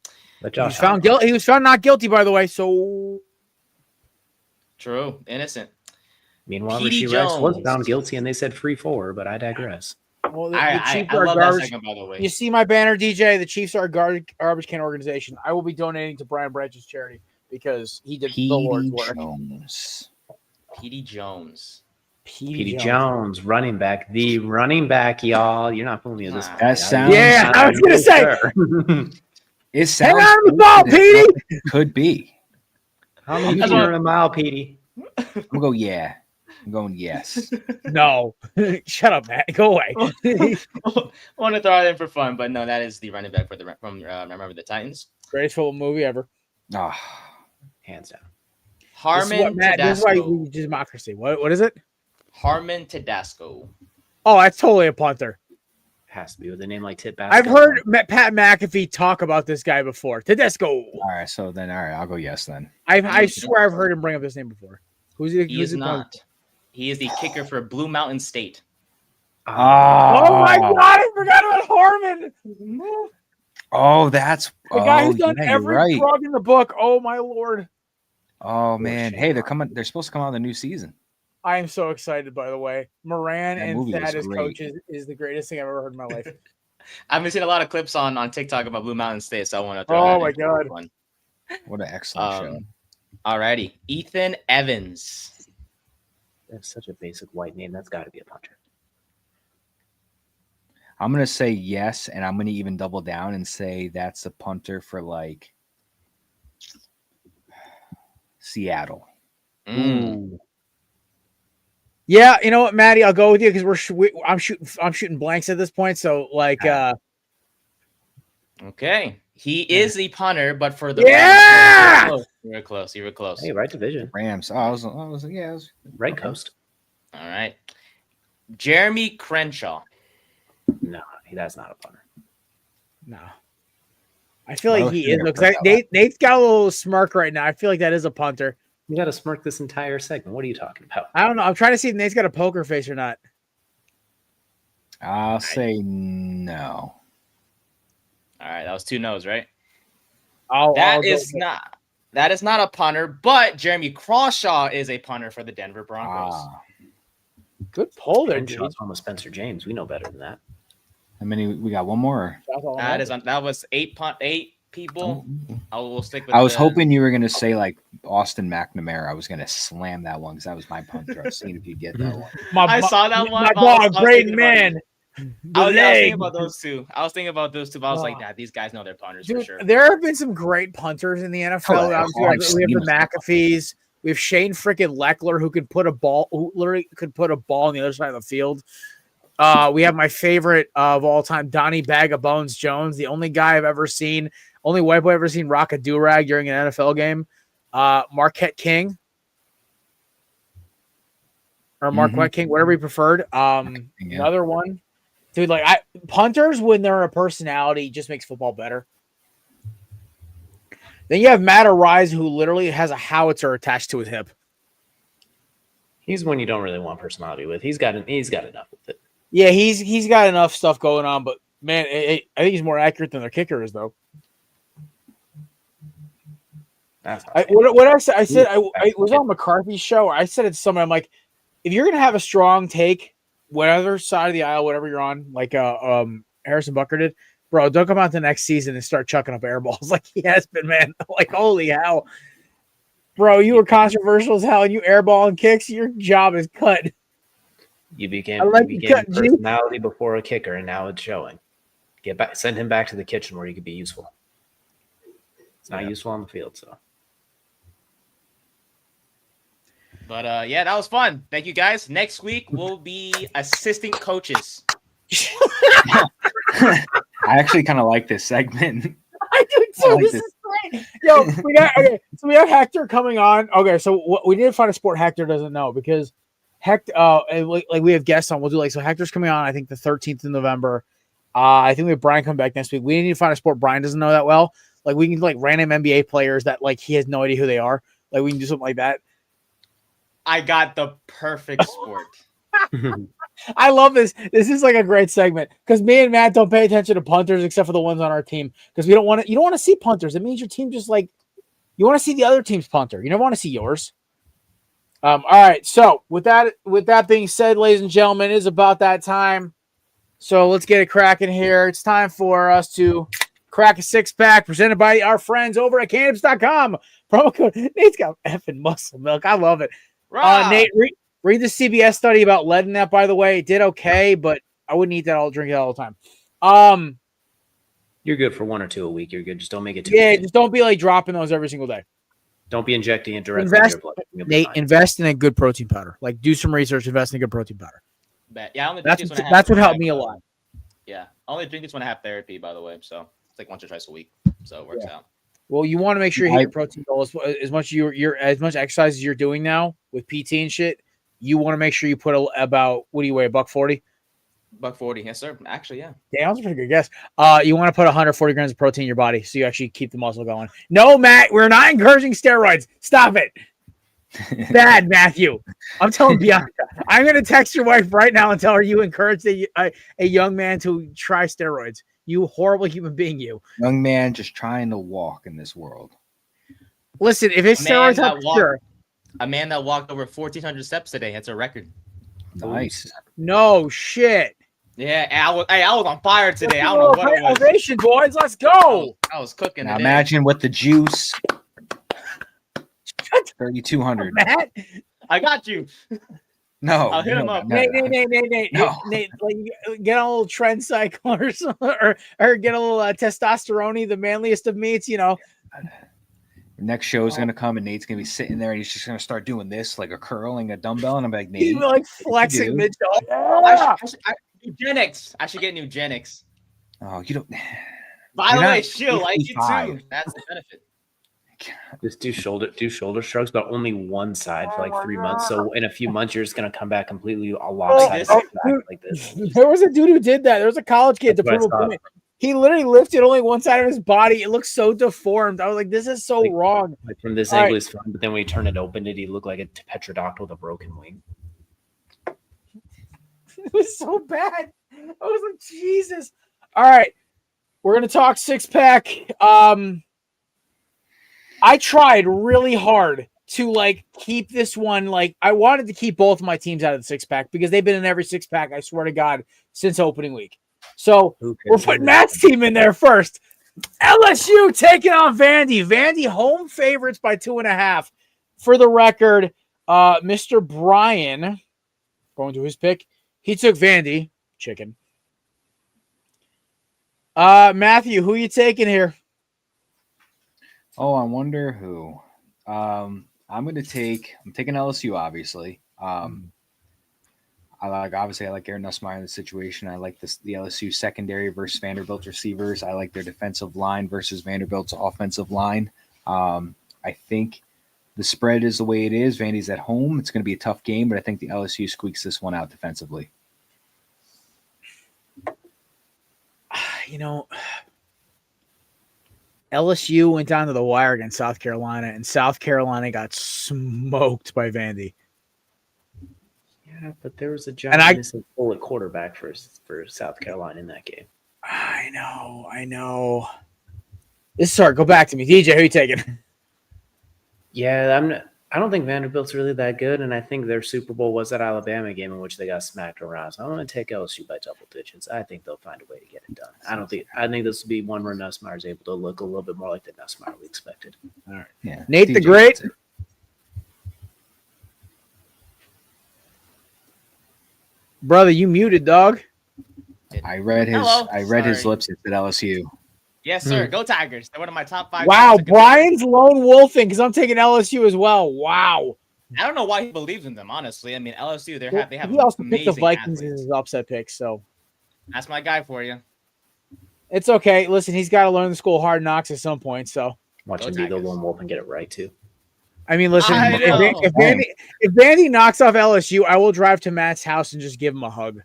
But He was Josh found guilty. He was found not guilty, by the way. So True. Innocent. Meanwhile, Petey Rasheed Rice was Jones. found guilty, and they said free for, but I digress. well, the I Chiefs are love that garbage. segment, by the way. You see my banner, DJ. The Chiefs are a garbage can organization. I will be donating to Brian Branch's charity because he did the Lord's work. Jones. Petey Jones. Petey Jones, running back, the running back, y'all. You're not fooling me with this. That sounds. Yeah, I was gonna say. It Hang sounds. on to the ball, Petey. Could be. How many That's you what- run a mile, Petey? I'm gonna go yeah. I'm going yes. No, shut up, Matt. Go away. I want to throw it in for fun, but no, that is the running back from Remember the Titans. Greatest football movie ever. Oh, Hands down. Harmon This is why Tedesco. we democracy. What is it? Harmon Tedesco. Oh, that's totally a punter. Has to be with a name like Tip Bass. I've heard Pat McAfee talk about this guy before. Tedesco. all right. So then, all right. I'll go yes then. I swear I've heard him bring up this name before. Who's he? He is not. He is the kicker for Blue Mountain State. Oh, Oh my God! I forgot about Harmon. Oh, that's The guy who's done yeah, you're every right. drug in the book. Oh my Lord! Oh man, hey, they're coming. They're supposed to come out of the new season. I am so excited. By the way, Moran That and movie was Thad as great. coaches is the greatest thing I've ever heard in my life. I've been seeing a lot of clips on TikTok about Blue Mountain State, so I want to throw Oh that my in for God. fun. What an excellent show. Alrighty. Ethan Evans. That's such a basic white name. That's got to be a punter. I'm gonna say yes, and I'm gonna even double down and say that's a punter for like Seattle. Yeah, you know what, Maddie? I'll go with you because I'm shooting blanks at this point. So like, Okay. He is the punter, but for the Yeah! Rams, you were close. You were close. Hey, right division, Rams. Oh, I was yeah. I was, right coast. All right. Jeremy Crenshaw. No, that's not a punter. no. I feel like Oh, he yeah, is because Nate's got a little smirk right now. I feel like that is a punter. You got to smirk this entire segment. What are you talking about? I don't know. I'm trying to see if Nate's got a poker face or not. I'll say no. All right, that was 2 no's, right? I'll That go is with- not a punter, but Jeremy Crawshaw is a punter for the Denver Broncos. good pull there, And dude. Shaw's home with Spencer James. We know better than that. How many? We got one more. That's all I'm That asking. is that was 8 people, I will stick with. I was hoping you were gonna say like Austin McNamara. I was gonna slam that one because that was my punter. I was seeing if you'd get that one. I saw that one. My dog, great man. I was thinking about those two. But I was like, nah, these guys know their punters for sure. There have been some great punters in the NFL. We have the McAfees. We have Shane freaking Leckler who literally could put a ball on the other side of the field. We have my favorite of all time, Donnie Bag of Bones Jones, the only guy I've ever seen, only white boy I've ever seen rock a do-rag during an NFL game. Marquette King. Or Marquette King, whatever you preferred. Another one. Dude, like punters, when they're a personality, just makes football better. Then you have Matt Arise, who literally has a howitzer attached to his hip. He's one you don't really want personality with. He's got enough with it. Yeah, he's got enough stuff going on, but man, I think he's more accurate than their kicker is, though. What I said, I was on McCarthy's show. I said it to someone, I'm like, if you're gonna have a strong take, whatever side of the aisle, whatever you're on, like Harrison Butker did, bro, don't come out the next season and start chucking up air balls like he has been, man. Like, holy hell. Bro, you were controversial as hell and you airball and kicks, your job is cut. You became personality before a kicker, and now it's showing. Send him back to the kitchen where he could be useful. It's not useful on the field, so. But that was fun. Thank you guys. Next week we'll be assistant coaches. I actually kind of like this segment. I do too. This is great. Yo, so we have Hector coming on. Okay, so we need to find a sport Hector doesn't know because Hector, like we have guests on. We'll do so Hector's coming on, I think the 13th of November. I think we have Brian come back next week. We need to find a sport Brian doesn't know that well. Like we can random NBA players that he has no idea who they are. Like we can do something like that. I got the perfect sport. I love this. This is a great segment because me and Matt don't pay attention to punters except for the ones on our team because you don't want to see punters. It means your team just you want to see the other team's punter. You never want to see yours. All right. So with that being said, ladies and gentlemen, it is about that time. So let's get it cracking here. It's time for us to crack a six-pack presented by our friends over at Cannabis.com. Promo code Nate's got effing muscle milk. I love it. Nate, read the CBS study about lead in that, by the way. It did okay, but I wouldn't eat that drink it all the time. You're good for 1 or 2 a week. You're good. Just don't make it too. Yeah, just don't be dropping those every single day. Don't be injecting it directly into your blood. Nate, invest in a good protein powder. Do some research, invest in a good protein powder. Yeah, that's what helped me a lot. Yeah, I only drink this when I have therapy, by the way. So it's once or twice a week. So it works out. Well, you want to make sure you hit your protein goal as much exercise as you're doing now with PT and shit. You want to make sure you put about, what do you weigh, $140? $140, yes, sir. Actually, yeah. Damn, that was a pretty good guess. You want to put 140 grams of protein in your body so you actually keep the muscle going. No, Matt, we're not encouraging steroids. Stop it. Bad, Matthew. I'm telling Bianca. I'm going to text your wife right now and tell her you encouraged a young man to try steroids. You horrible human being, you. Young man just trying to walk in this world. Listen, if it's steroids, sure. A man that walked over 1,400 steps today. That's a record. Nice. No shit. Yeah, I was on fire today. I don't know what it was. Ovation, boys. Let's go. I was cooking. Now imagine with the juice. 3,200. Matt, I got you. No, I'll hit him up. Nate, No. Nate, get a little trend cycle or get a little testosterone, the manliest of meats, Next show is gonna come and Nate's gonna be sitting there and he's just gonna start doing this like a curling a dumbbell and I'm like, Nate, he's flexing mid show. Eugenics. I should get eugenics. Oh, you don't. By the way, she'll like you too. That's the benefit. Just do shoulder strokes, but only one side for 3 months. So in a few months, you're just gonna come back completely lopsided like this. There was a dude who did that. There was a college kid to prove a point. He literally lifted only one side of his body. It looks so deformed. I was like, this is so wrong. From this angle, it's fun, but then when you turn it open, did he look like a petrodactyl with a broken wing? It was so bad. I was like, Jesus. All right. We're going to talk six-pack. I tried really hard to keep this one. I wanted to keep both of my teams out of the six-pack because they've been in every six-pack, I swear to God, since opening week. So we're putting Matt's team in there first. LSU taking on Vandy. Vandy home favorites by 2.5. For the record, Mr. Brian, going to his pick, he took Vandy. Chicken. Matthew, who you taking here? Oh, I wonder who. I'm taking LSU, obviously. I like Aaron Nussmeier in the situation. I like the LSU secondary versus Vanderbilt receivers. I like their defensive line versus Vanderbilt's offensive line. I think the spread is the way it is. Vandy's at home. It's going to be a tough game, but I think the LSU squeaks this one out defensively. LSU went down to the wire against South Carolina, and South Carolina got smoked by Vandy. Yeah, but there was a giant missing bullet quarterback for South Carolina in that game. I know. This is hard. Go back to me. DJ, who you taking? Yeah, I don't think Vanderbilt's really that good, and I think their Super Bowl was that Alabama game in which they got smacked around. So I'm going to take LSU by double digits. I think they'll find a way to get it done. I think this will be one where Nussmeier is able to look a little bit more like the Nussmeier we expected. All right. Yeah. Nate DJ the Great. Brother, you muted, dog. I read his lips. It said LSU. Yes, sir. Go Tigers. They're one of my top 5. Wow, Brian's lone wolfing because I'm taking LSU as well. Wow. I don't know why he believes in them, honestly. I mean, LSU, they have he also picked the athletes. Vikings as his upset pick, so that's my guy for you. It's okay. Listen, he's got to learn the school hard knocks at some point, so watch him be the lone wolf and get it right too. I mean, listen, if Vandy knocks off LSU, I will drive to Matt's house and just give him a hug.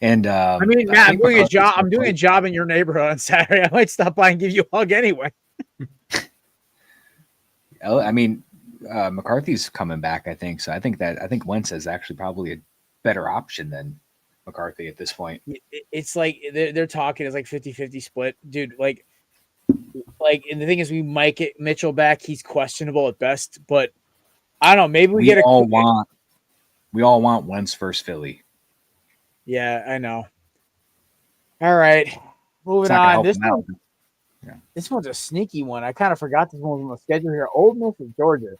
And I mean, Matt, I'm doing a job. I'm doing a job in your neighborhood on Saturday. I might stop by and give you a hug anyway. I mean, McCarthy's coming back, I think. So I think Wentz is actually probably a better option than McCarthy at this point. It's like they're talking. It's like 50-50 split, dude. Like, and the thing is, we might get Mitchell back. He's questionable at best, but I don't know. Maybe we all want Wentz versus Philly. Yeah, I know. All right, moving on. This one's a sneaky one. I kind of forgot this one was on the schedule here. Ole Miss and Georgia.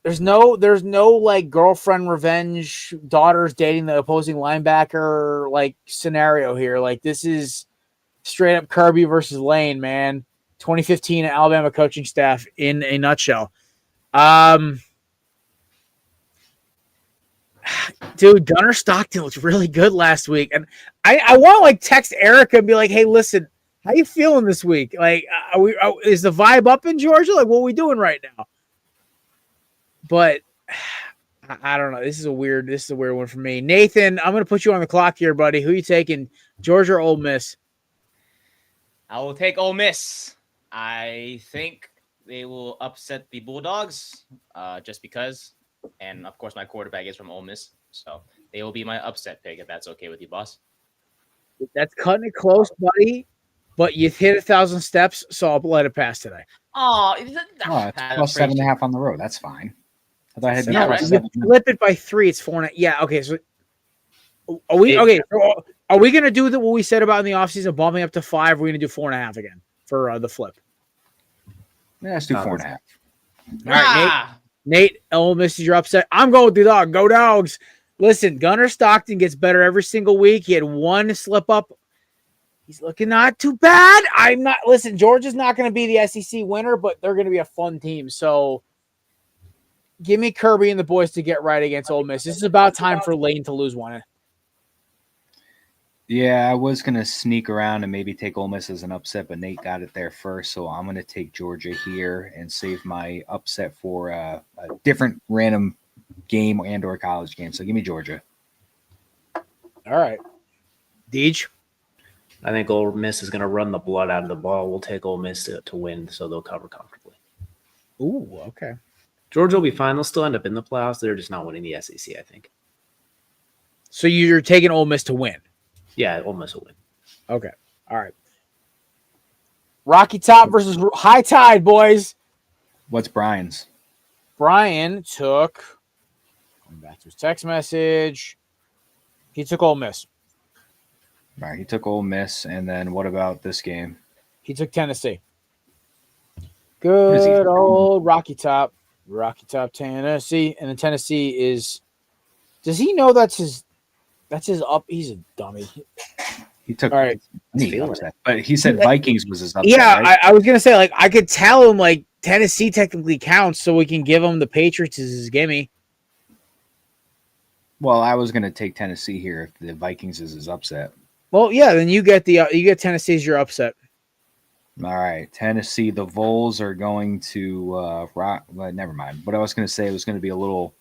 There's no like girlfriend revenge, daughters dating the opposing linebacker like scenario here. Like this is straight up Kirby versus Lane, man. 2015 Alabama coaching staff in a nutshell. Dude, Gunnar Stockton looked really good last week. And I want to like text Erica and be like, hey, listen, how you feeling this week? Like, is the vibe up in Georgia? Like, what are we doing right now? But I don't know. This is a weird one for me. Nathan, I'm going to put you on the clock here, buddy. Who are you taking, Georgia or Ole Miss? I will take Ole Miss. I think they will upset the Bulldogs just because. And, of course, my quarterback is from Ole Miss. So they will be my upset pick if that's okay with you, boss. That's cutting it close, buddy. But you hit 1,000 steps, so I'll let it pass today. It's plus 7.5 on the road. That's fine. I thought I had flip it by 3. It's 4.5. Yeah, okay. So are we okay? So are we gonna do what we said about in the offseason, bumping up to 5? We're gonna do 4.5 again for the flip. Yeah, let's do 4.5. All right, Nate, Ole Miss is your upset. I'm going with the dog. Go Dogs. Listen, Gunnar Stockton gets better every single week. He had one slip up. He's looking not too bad. Listen, Georgia's not going to be the SEC winner, but they're going to be a fun team. So give me Kirby and the boys to get right against Ole Miss. This is about time for Lane to lose one. Yeah, I was going to sneak around and maybe take Ole Miss as an upset, but Nate got it there first. So I'm going to take Georgia here and save my upset for a different random game and or college game. So give me Georgia. All right. Deej? I think Ole Miss is going to run the blood out of the ball. We'll take Ole Miss to win, so they'll cover comfortably. Ooh, okay. Georgia will be fine. They'll still end up in the playoffs. They're just not winning the SEC, I think. So you're taking Ole Miss to win? Yeah, Ole Miss will win. Okay. All right. Rocky Top versus High Tide, boys. What's Brian's? Brian took, going back to his text message, he took Ole Miss. All right, he took Ole Miss, and then what about this game? He took Tennessee. Good old Rocky Top, Tennessee, and then Tennessee is. Does he know that's his up? He's a dummy. He took all right, but he said Vikings was his upset. Yeah, right? I was gonna say like I could tell him like Tennessee technically counts, so we can give him the Patriots as his gimme. Well, I was gonna take Tennessee here if the Vikings is his upset. Well, yeah, then you get Tennessee as your upset. All right, Tennessee. The Vols are going to rock. Well, never mind. What I was going to say was going to be a little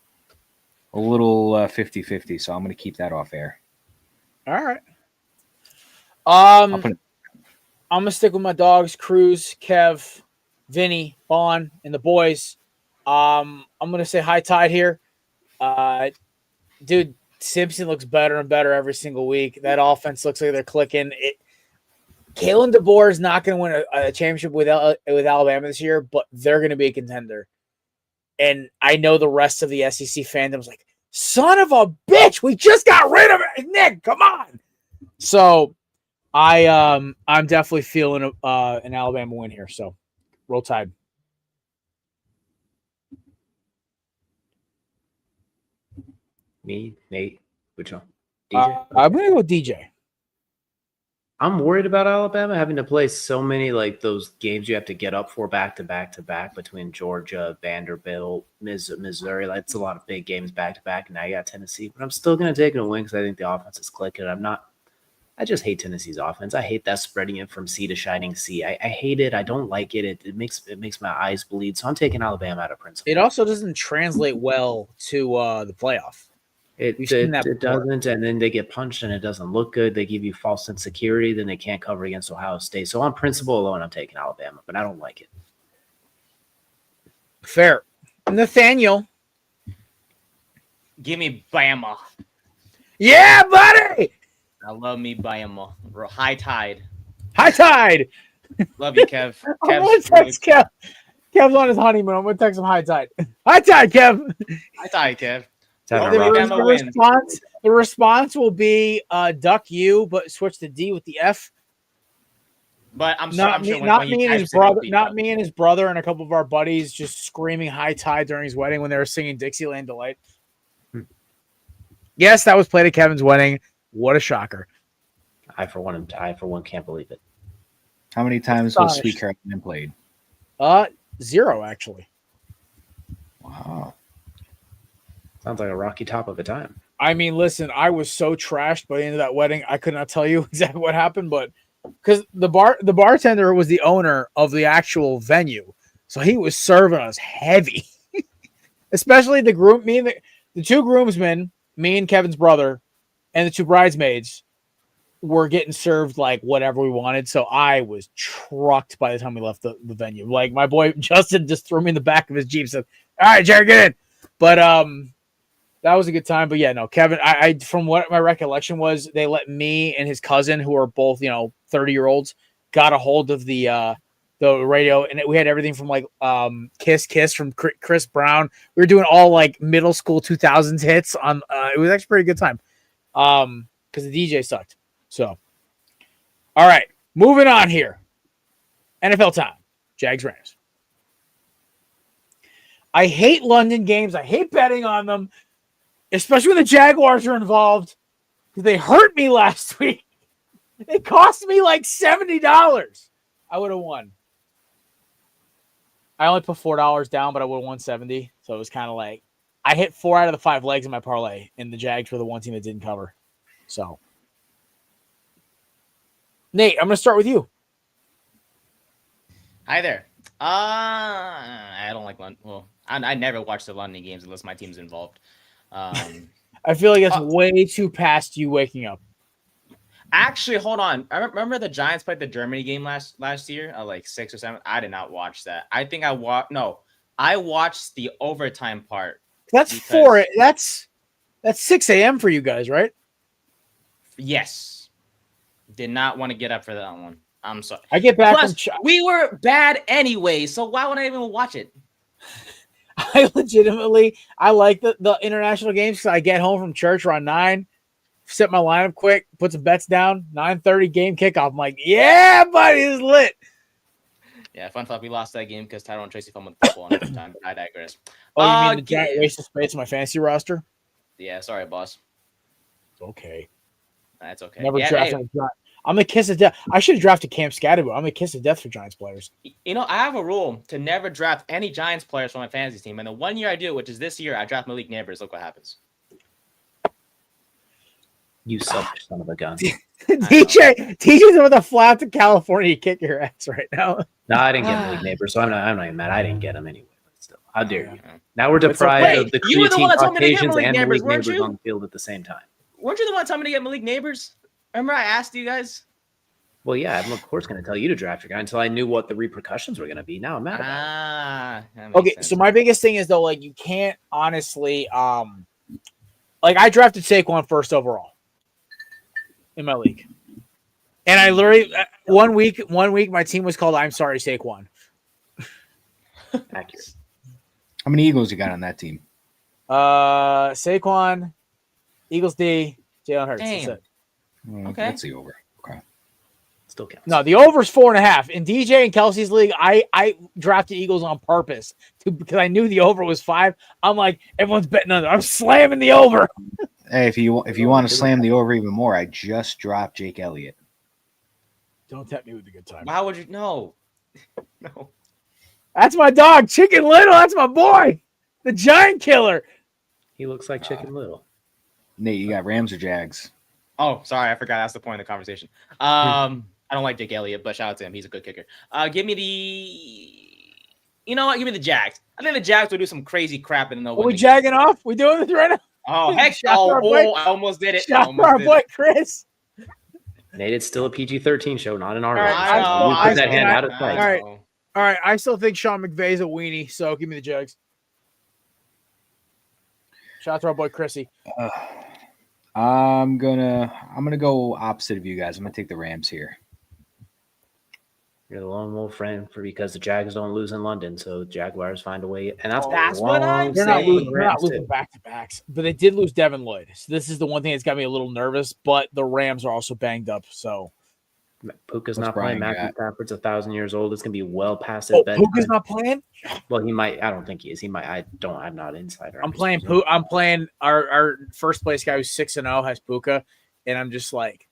50-50, so I'm going to keep that off air. All right. I'm gonna stick with my dogs: Cruz, Kev, Vinny, Vaughn, and the boys. I'm gonna say high tide here. Dude, Simpson looks better and better every single week. That offense looks like they're clicking. Kalen DeBoer is not going to win a championship with Alabama this year, but they're going to be a contender. And I know the rest of the SEC fandom's like, son of a bitch, we just got rid of it. Nick, come on. So I'm definitely feeling an Alabama win here. So roll Tide. Me, Nate, which one? DJ? I'm going to go DJ. I'm worried about Alabama having to play so many like those games you have to get up for back to back between Georgia, Vanderbilt, Missouri. That's a lot of big games back to back. And now you got Tennessee, but I'm still going to take it a win because I think the offense is clicking. I just hate Tennessee's offense. I hate that spreading it from sea to shining sea. I hate it. I don't like it. It makes my eyes bleed. So I'm taking Alabama out of principle. It also doesn't translate well to the playoff. It doesn't, and then they get punched and it doesn't look good. They give you false insecurity, then they can't cover against Ohio State. So on principle alone, I'm taking Alabama, but I don't like it. Fair. Nathaniel. Give me Bama. Yeah, buddy. I love me Bama. High tide. High tide. Love you, Kev. I'm going to text Kev. Kev's on his honeymoon. I'm going to text him high tide. High tide, Kev. High tide, Kev. The response will be duck you, but switch the D with the F. But I'm not sure me and his brother and a couple of our buddies just screaming high tide during his wedding when they were singing Dixieland Delight. Yes, that was played at Kevin's wedding. What a shocker! I for one can't believe it. How many times was Sweet Caroline played? 0 actually. Wow. Sounds like a rocky top of a time. I mean, listen, I was so trashed by the end of that wedding. I could not tell you exactly what happened, but because the bartender was the owner of the actual venue, so he was serving us heavy. Especially the groom, the two groomsmen, me and Kevin's brother, and the two bridesmaids were getting served like whatever we wanted. So I was trucked by the time we left the venue. Like my boy Justin just threw me in the back of his Jeep and said, "All right, Jared, get in." But that was a good time. But yeah, no, Kevin, I from what my recollection was, they let me and his cousin, who are both 30-year-olds, got a hold of the radio, and we had everything from like Kiss Kiss from Chris Brown. We were doing all like middle school 2000s hits on. It was actually a pretty good time because the DJ sucked. So, all right, moving on here. NFL time. Jags Rams. I hate London games. I hate betting on them, especially when the Jaguars are involved, because they hurt me last week. It cost me like $70. I would have won. I only put $4 down, but I would have won $70. So it was kind of like I hit 4 out of the 5 legs in my parlay, and the Jags were the one team that didn't cover. So, Nate, I'm going to start with you. Hi there. I don't like London. Well, I never watch the London games unless my team's involved. I feel like it's way too past you waking up. Actually, hold on. I remember the Giants played the Germany game last year, like 6 or 7. I did not watch that. I think I watched the overtime part. That's 6 a.m. for you guys, right? Yes. Did not want to get up for that one. I'm sorry. I get back Plus, we were bad anyway, so why would I even watch it? I like the international games because I get home from church around 9. set my lineup quick, put some bets down. 9:30 game kickoff. I'm like, yeah, buddy, this is lit. Yeah, fun fact, we lost that game because Tyrone Tracy fumbled the football in overtime. I digress. Oh, you mean the giant waste of space in my fantasy roster? Yeah, sorry, boss. It's okay. That's okay. Never drafted. I'm the kiss of death. I should have drafted Cam Scatterbo. I'm the kiss of death for Giants players. You know, I have a rule to never draft any Giants players from my fantasy team. And the 1 year I do, which is this year, I draft Malik Neighbors. Look what happens. You selfish son of a gun. TJ's with a flat to California kick your ass right now. No, I didn't get Malik Neighbors, so I'm not even mad. I didn't get him anyway. But still, how dare you? Now we're deprived of the creatine Caucasians and Malik Neighbors on the field at the same time. Weren't you the one telling me to get Malik Neighbors? Remember I asked you guys? Well, yeah, I'm of course going to tell you to draft your guy until I knew what the repercussions were going to be. Now I'm mad about it. Okay, sense. So my biggest thing is though, like you can't honestly, like I drafted Saquon first overall in my league, and I literally 1 week my team was called "I'm sorry Saquon." Accurate. How many Eagles you got on that team? Saquon, Eagles D, Jalen Hurts. That's it. Okay, that's the over. Okay, still counts. No, the over's 4.5 in DJ and Kelsey's league. I drafted Eagles on purpose because I knew the over was 5. I'm like, everyone's betting on it. I'm slamming the over. Hey, if you want to slam the over even more, I just dropped Jake Elliott. Don't tempt me with a good time. Why would you? No. That's my dog, Chicken Little. That's my boy, the Giant Killer. He looks like Chicken Little. Nate, you got Rams or Jags? Oh, sorry, I forgot. That's the point of the conversation. I don't like Jake Elliott, but shout out to him. He's a good kicker. Give me the. You know what? Give me the Jags. I think the Jags will do some crazy crap and they'll win. Are we jagging off? We doing this right now? Oh, heck! I almost did it. Shout out our boy Chris. Nate, it's still a PG-13 show, not an R. I put that hand out of sight. All right. I still think Sean McVay's a weenie, so give me the Jags. Shout out to our boy Chrissy. I'm gonna go opposite of you guys. I'm gonna take the Rams here. You're the lone wolf friend because the Jags don't lose in London, so the Jaguars find a way. And that's what I'm saying. They're not losing back-to-backs, but they did lose Devin Lloyd. So this is the one thing that's got me a little nervous, but the Rams are also banged up, so. Puka's not playing. Matthew Stafford's 1,000 years old. It's going to be well past his bedtime. Puka's not playing? Well, he might. I don't think he is. He might. I'm not insider. I'm playing our first place guy who's 6-0 has Puka, and I'm just like,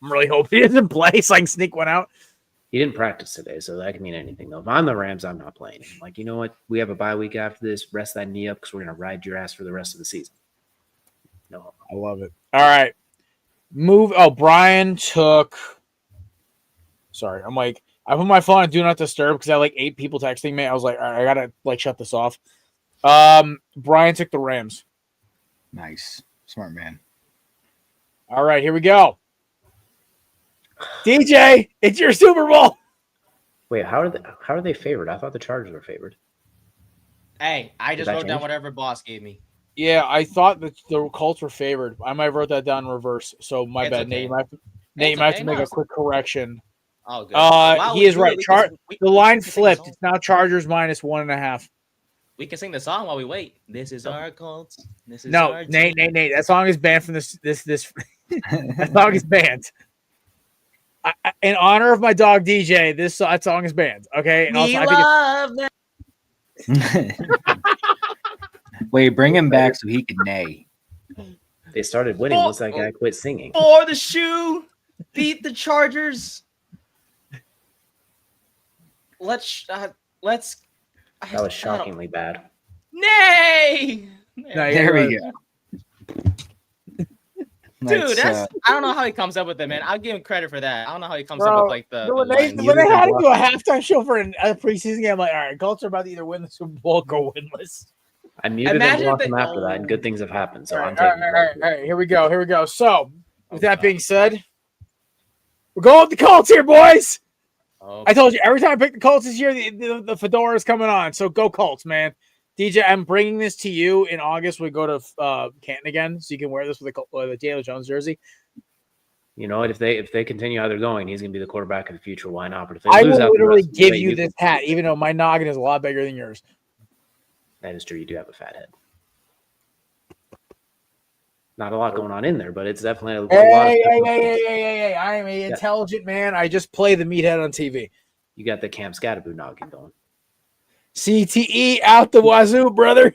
I'm really hoping he doesn't play so I can sneak one out. He didn't practice today, so that can mean anything, though. If I'm the Rams, I'm not playing him. Like, you know what? We have a bye week after this. Rest that knee up because we're going to ride your ass for the rest of the season. No. I love it. All right. Brian took. Sorry. I'm like, I put my phone on Do Not Disturb because I had like 8 people texting me. I was like, all right, I got to like shut this off. Brian took the Rams. Nice. Smart man. All right, here we go. DJ, it's your Super Bowl. Wait, how are they favored? I thought the Chargers were favored. Hey, I just wrote down whatever boss gave me. Yeah, I thought that the Colts were favored. I might have wrote that down in reverse. So my bad, okay. Nate. You might have to make a quick correction. Oh, good. Wow, he is right. The line flipped. It's now Chargers minus 1.5. We can sing the song while we wait. This is our Colts. This is no, Nate. That song is banned from this. That song is banned. In honor of my dog DJ, that song is banned. Okay, and we love that. Wait, bring him back so he can neigh. They started winning once that guy quit singing. For the shoe, beat the Chargers. Let's. That was shockingly bad. Nay. There we go. Dude, I don't know how he comes up with it, man. I'll give him credit for that. I don't know how he comes up with like when they had to do a halftime show for a preseason game, I'm like, all right, Colts are about to either win the Super Bowl or go winless. I muted and blocked him after that, and good things have happened. So I'm taking all right. Here we go. So, with that being said, we're going with the Colts here, boys. Okay. I told you every time I pick the Colts this year, the fedora is coming on. So go Colts, man. DJ, I'm bringing this to you in August. We go to Canton again, so you can wear this with the Daniel Jones jersey. You know what? If they continue how they're going, he's going to be the quarterback of the future. Why not? But if they I will literally give you this hat, even though my noggin is a lot bigger than yours. That is true. You do have a fat head. Not a lot going on in there, but it's definitely a lot. Hey! I am an intelligent man. I just play the meathead on TV. You got the Cam Scatterboo noggin going. CTE out the wazoo, brother.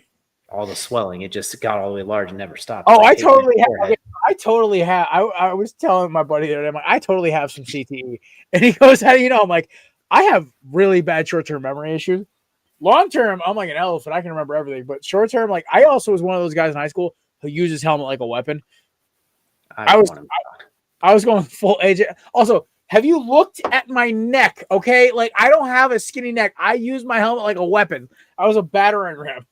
All the swelling, it just got all the way large and never stopped. Oh, I totally have. I was telling my buddy that I'm like, I totally have some CTE, and he goes, "How do you know?" I'm like, I have really bad short-term memory issues. Long-term, I'm like an elephant. I can remember everything, but short-term, like I also was one of those guys in high school who used his helmet like a weapon. I was going full AJ. Also, have you looked at my neck? Okay, like I don't have a skinny neck. I use my helmet like a weapon. I was a battering ram.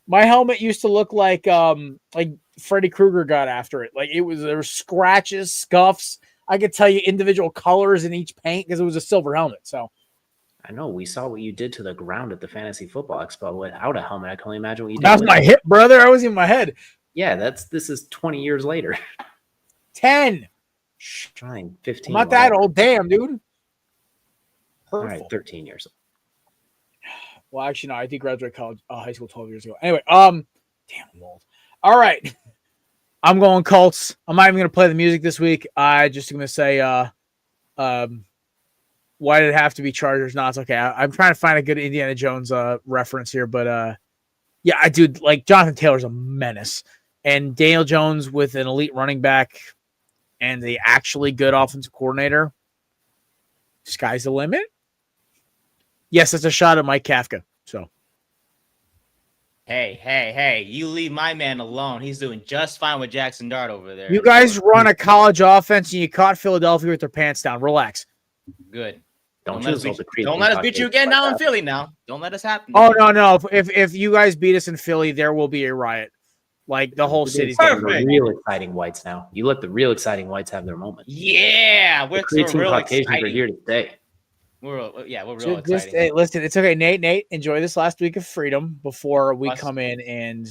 My helmet used to look like Freddy Krueger got after it. Like there were scratches, scuffs. I could tell you individual colors in each paint because it was a silver helmet. So I know we saw what you did to the ground at the Fantasy Football Expo without a helmet. I can only imagine what you did. That was my hip, brother. I was in my head. Yeah, this is 20 years later. 10. 15. I'm not that old. Damn, dude. All right, 13 years old. Well, actually, no. I did graduate high school 12 years ago. Anyway, damn, I'm old. All right. I'm going Colts. I'm not even going to play the music this week. I just going to say, why did it have to be Chargers? No, it's okay. I'm trying to find a good Indiana Jones reference here, but yeah, I do like Jonathan Taylor's a menace, and Daniel Jones with an elite running back and the actually good offensive coordinator. Sky's the limit. Yes, it's a shot at Mike Kafka. So, hey! You leave my man alone. He's doing just fine with Jackson Dart over there. You guys run a college offense, and you caught Philadelphia with their pants down. Relax. Good. Don't let us beat you again now in Philly. Now, don't let us happen. Oh no! If you guys beat us in Philly, there will be a riot. Like the whole city's getting real exciting whites now. You let the real exciting whites have their moment. Yeah, we're real Caucasians are here to stay. We're real excited. Hey, listen, it's okay. Nate, enjoy this last week of freedom before we come in and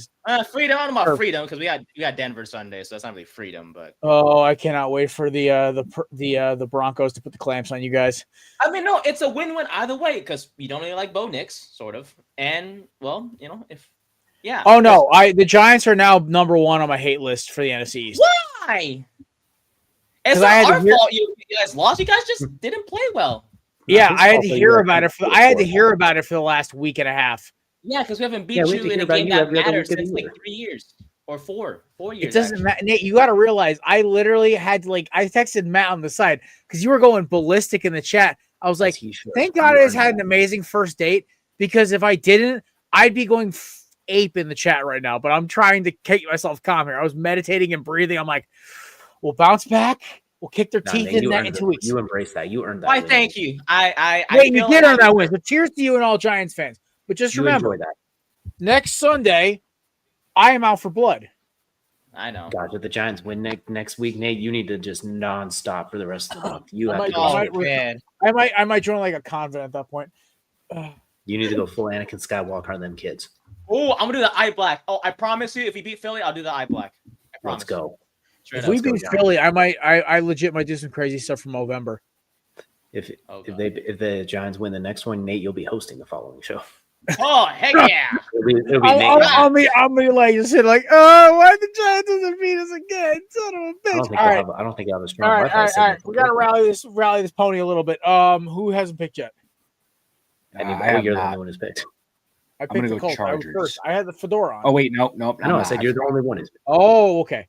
freedom. I don't know about freedom because we got Denver Sunday, so that's not really freedom. But I cannot wait for the Broncos to put the clamps on you guys. I mean, no, it's a win-win either way because we don't really like Bo Nix, sort of, and well, if yeah. Oh no, the Giants are now number 1 on my hate list for the NFC East. Why? It's not our fault. You guys lost. You guys just didn't play well. Yeah, I had to hear about it. I had to hear about it for the last week and a half. Yeah, because we haven't beat you in a game that matters since like 3 years or 4 years. It doesn't matter, Nate. You got to realize, I literally had to I texted Matt on the side because you were going ballistic in the chat. I was like, thank God I just had an amazing first date because if I didn't, I'd be going ape in the chat right now. But I'm trying to keep myself calm here. I was meditating and breathing. I'm like, we'll bounce back. We'll kick their teeth in 2 weeks. You embrace that. You earned that. Why? Thank you. You did earn that win. So cheers to you and all Giants fans. But just remember, that next Sunday, I am out for blood. I know. God, if the Giants win next week, Nate, you need to just nonstop for the rest of the month. I might join like a convent at that point. You need to go full Anakin Skywalker on them kids. Oh, I'm gonna do the eye black. Oh, I promise you, if we beat Philly, I'll do the eye black. I promise. Let's go. If we beat Philly, I legit might do some crazy stuff for Movember. If the Giants win the next one, Nate, you'll be hosting the following show. Oh, heck yeah! it'll be Nate. I'll be like, just sit like, oh, why the Giants doesn't beat us again? Son of a bitch! I don't think I have a strong. All right. We gotta rally this pony a little bit. Who hasn't picked yet? You're the only one who's picked. I picked the Colts. Chargers. I was first. I had the fedora on. Oh wait, nope. No, I said you're the only one who's picked. Oh, okay.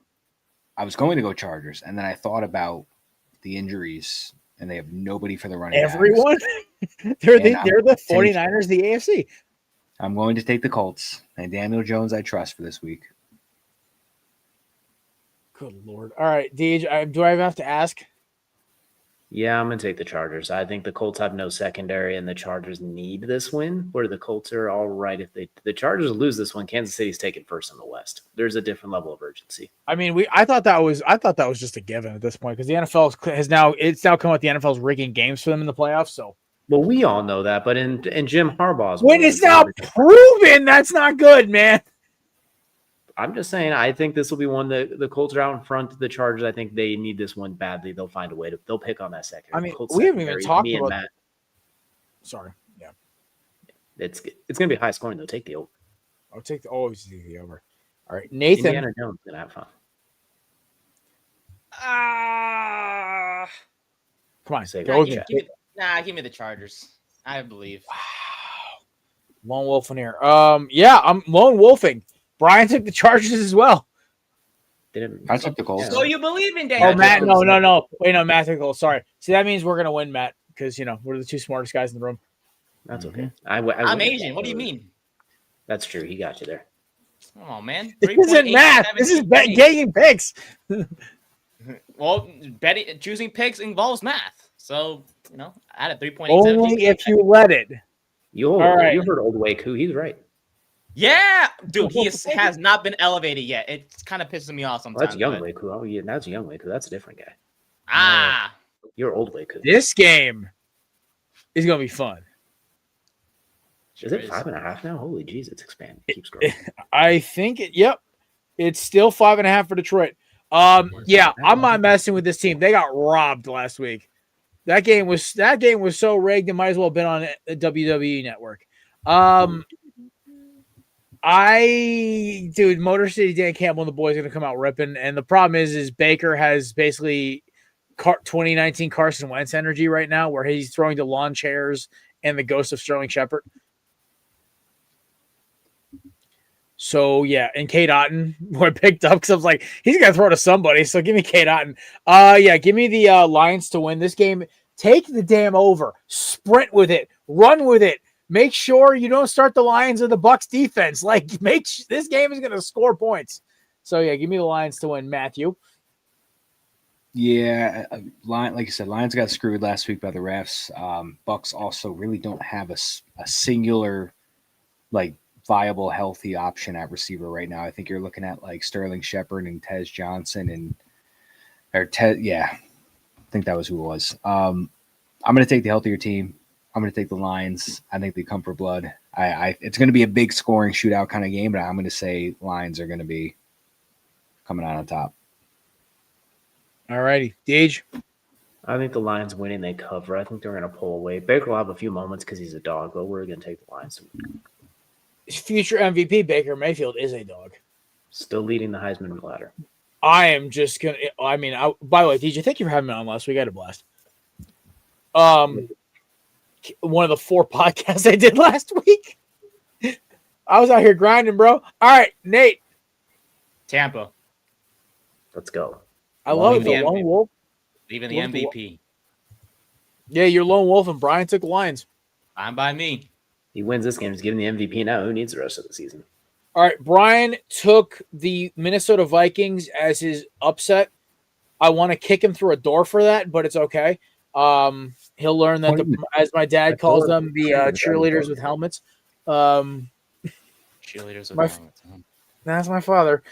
I was going to go Chargers, and then I thought about the injuries, and they have nobody for the running backs. Everyone? they're the 49ers, the AFC. I'm going to take the Colts, and Daniel Jones I trust for this week. Good Lord. All right, Deej, do I have to ask? Yeah, I'm going to take the Chargers. I think the Colts have no secondary, and the Chargers need this win, where the Colts are all right. If the Chargers lose this one, Kansas City's taking first in the West. There's a different level of urgency. I mean, I thought that was just a given at this point because the NFL has now come with the NFL's rigging games for them in the playoffs. So, well, we all know that, but in Jim Harbaugh's when it's now proven, that's not good, man. I'm just saying, I think this will be one that the Colts are out in front of the Chargers. I think they need this one badly. They'll find a way they'll pick on that second. I mean, we haven't even talked about that. Sorry. Yeah. It's going to be high scoring, though. Take the over. I'll take the over. All right. Nathan. Indiana Jones going to have fun. Come on, Say go that. with Yeah. me. Give me the Chargers. I believe. Lone wolfing here. Yeah, I'm lone wolfing. Brian took the Chargers as well. I took the Colts. So you believe in Oh, Daniel Matt, Jones? no. Wait, no, Matt took the Colts. Sorry. See, that means we're gonna win, Matt, because we're the two smartest guys in the room. That's Mm-hmm. okay. I'm Asian. What do you mean? That's true. He got you there. Come on, man. This isn't math. This is getting picks. Well, choosing picks involves math. So, add a 3.8. Only if you let it. You heard Old Way Koo. He's right. Yeah, dude, he has not been elevated yet. It's kind of pissing me off Well, sometimes. that's Young Way Koo. Oh, yeah, that's Young Way Koo. That's a different guy. You're Old Way Koo. This game is gonna be fun. Is it 5.5 now? Holy jeez, it's expanding. It keeps growing. I think it's still 5.5 for Detroit. Yeah, I'm not messing with this team. They got robbed last week. That game was so rigged. It might as well have been on the WWE Network. Motor City Dan Campbell and the boys are gonna come out ripping, and the problem is Baker has basically 2019 Carson Wentz energy right now, where he's throwing to lawn chairs and the ghost of Sterling Shepard. So yeah, and Kate Otten were picked up because I was like, he's gonna throw to somebody. So give me Kate Otten. Give me the Lions to win this game. Take the damn over, sprint with it, run with it. Make sure you don't start the Lions or the Bucks defense. This game is gonna score points. So yeah, give me the Lions to win. Matthew. Yeah, like you said, Lions got screwed last week by the refs. Bucks also really don't have a singular viable, healthy option at receiver right now. I think you're looking at Sterling Shepard and Tez Johnson I think that was who it was. I'm going to take the healthier team. I'm going to take the Lions. I think they come for blood. It's going to be a big scoring shootout kind of game, but I'm going to say Lions are going to be coming out on top. All righty, Deej. I think the Lions winning, they cover. I think they're going to pull away. Baker will have a few moments because he's a dog, but we're going to take the Lions to win. Future MVP Baker Mayfield is a dog. Still leading the Heisman ladder. I am just gonna. By the way, DJ, thank you for having me on last week. I had a blast. One of the 4 podcasts I did last week. I was out here grinding, bro. All right, Nate. Tampa. Let's go. I love it. The lone wolf. Even the MVP. Yeah, you're lone wolf, and Brian took the Lions. Fine by me. He wins this game. He's getting the MVP now. Who needs the rest of the season? All right, Brian took the Minnesota Vikings as his upset. I want to kick him through a door for that, but it's okay. He'll learn that, as my dad calls them, the cheerleaders with helmets. Cheerleaders with helmets. That's my father.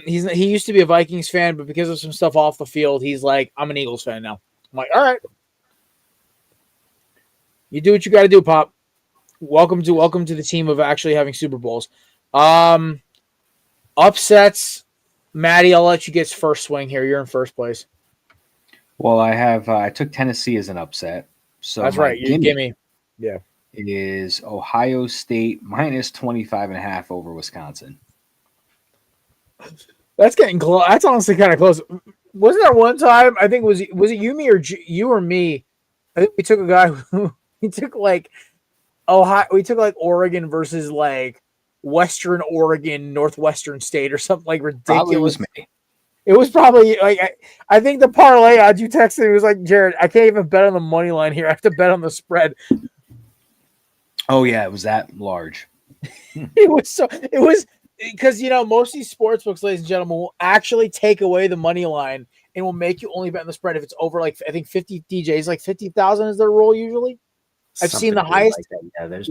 He used to be a Vikings fan, but because of some stuff off the field, he's like, I'm an Eagles fan now. I'm like, all right. You do what you got to do, Pop. Welcome to the team of actually having Super Bowls. Upsets. Maddie, I'll let you get first swing here. You're in first place. Well, I took Tennessee as an upset. So that's right. You give me. Yeah. It is Ohio State minus 25.5 over Wisconsin. That's getting close. That's honestly kind of close. Wasn't there one time? I think was it you, me, or you or me? I think we took a guy who he took Ohio. We took Oregon versus Western Oregon, Northwestern State, or something ridiculous. Probably was me. It was probably I think the parlay odds you texted me was Jared, I can't even bet on the money line here. I have to bet on the spread. Oh yeah, it was that large. It was because most of these sports books, ladies and gentlemen, will actually take away the money line and will make you only bet on the spread if it's over I think 50 DJs, 50,000 is their rule usually. I've seen the highest. Yeah, there's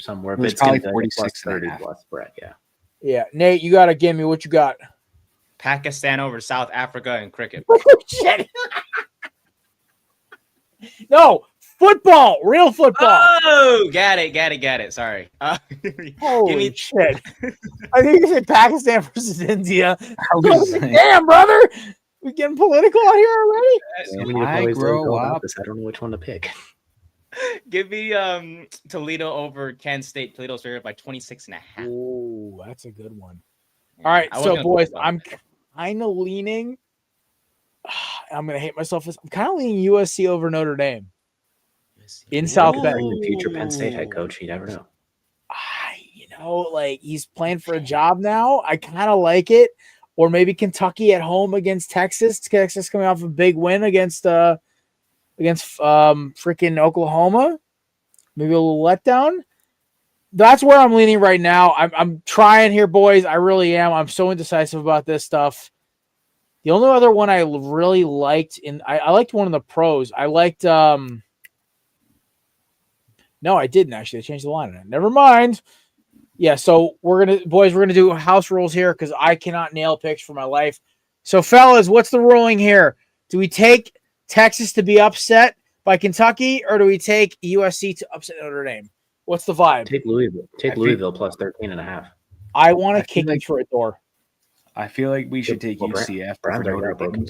somewhere. It's probably 46 30 plus spread. Yeah. Yeah, Nate, you gotta give me what you got. Pakistan over South Africa in cricket. Shit. No, football, real football. Oh, got it. Sorry. Holy shit. I think you said Pakistan versus India. Damn, damn, brother. We getting political out here already? I grow up. I don't know which one to pick. Give me Toledo over Kent State. Toledo's favored by 26.5. Oh, that's a good one. All right, so boys, I'm kind of leaning I'm gonna hate myself. I'm kind of leaning USC over Notre Dame in South Maybe Bend. bring the future Penn State head coach. You never know. Like he's playing for a job now. I kind of like it. Or maybe Kentucky at home against Texas. Texas coming off a big win against freaking Oklahoma. Maybe a little letdown. That's where I'm leaning right now. I'm trying here, boys. I really am. I'm so indecisive about this stuff. The only other one I really liked I liked one of the pros. I liked no, I didn't actually. I changed the line on it. Never mind. Yeah, so we're gonna do house rules here because I cannot nail picks for my life. So, fellas, what's the ruling here? Do we take Texas to be upset by Kentucky, or do we take USC to upset Notre Dame? What's the vibe? Take Louisville. Take Louisville plus 13.5. I want to kick you for a door. I feel like we should take UCF over Notre Dame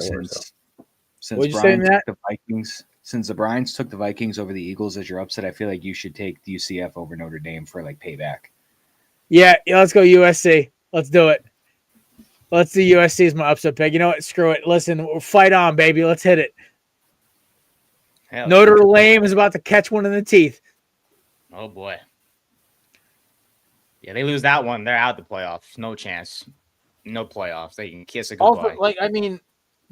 since Brian took the Vikings. Since the Bryans took the Vikings over the Eagles as your upset, I feel like you should take the UCF over Notre Dame for like payback. Yeah, let's go USC. Let's do it. Let's do USC as my upset pick. You know what? Screw it. Listen, we'll fight on, baby. Let's hit it. Hell, Notre Dame is about to catch one in the teeth. Oh, boy. Yeah, they lose that one. They're out the playoffs. No chance. No playoffs. They can kiss a goodbye. Also,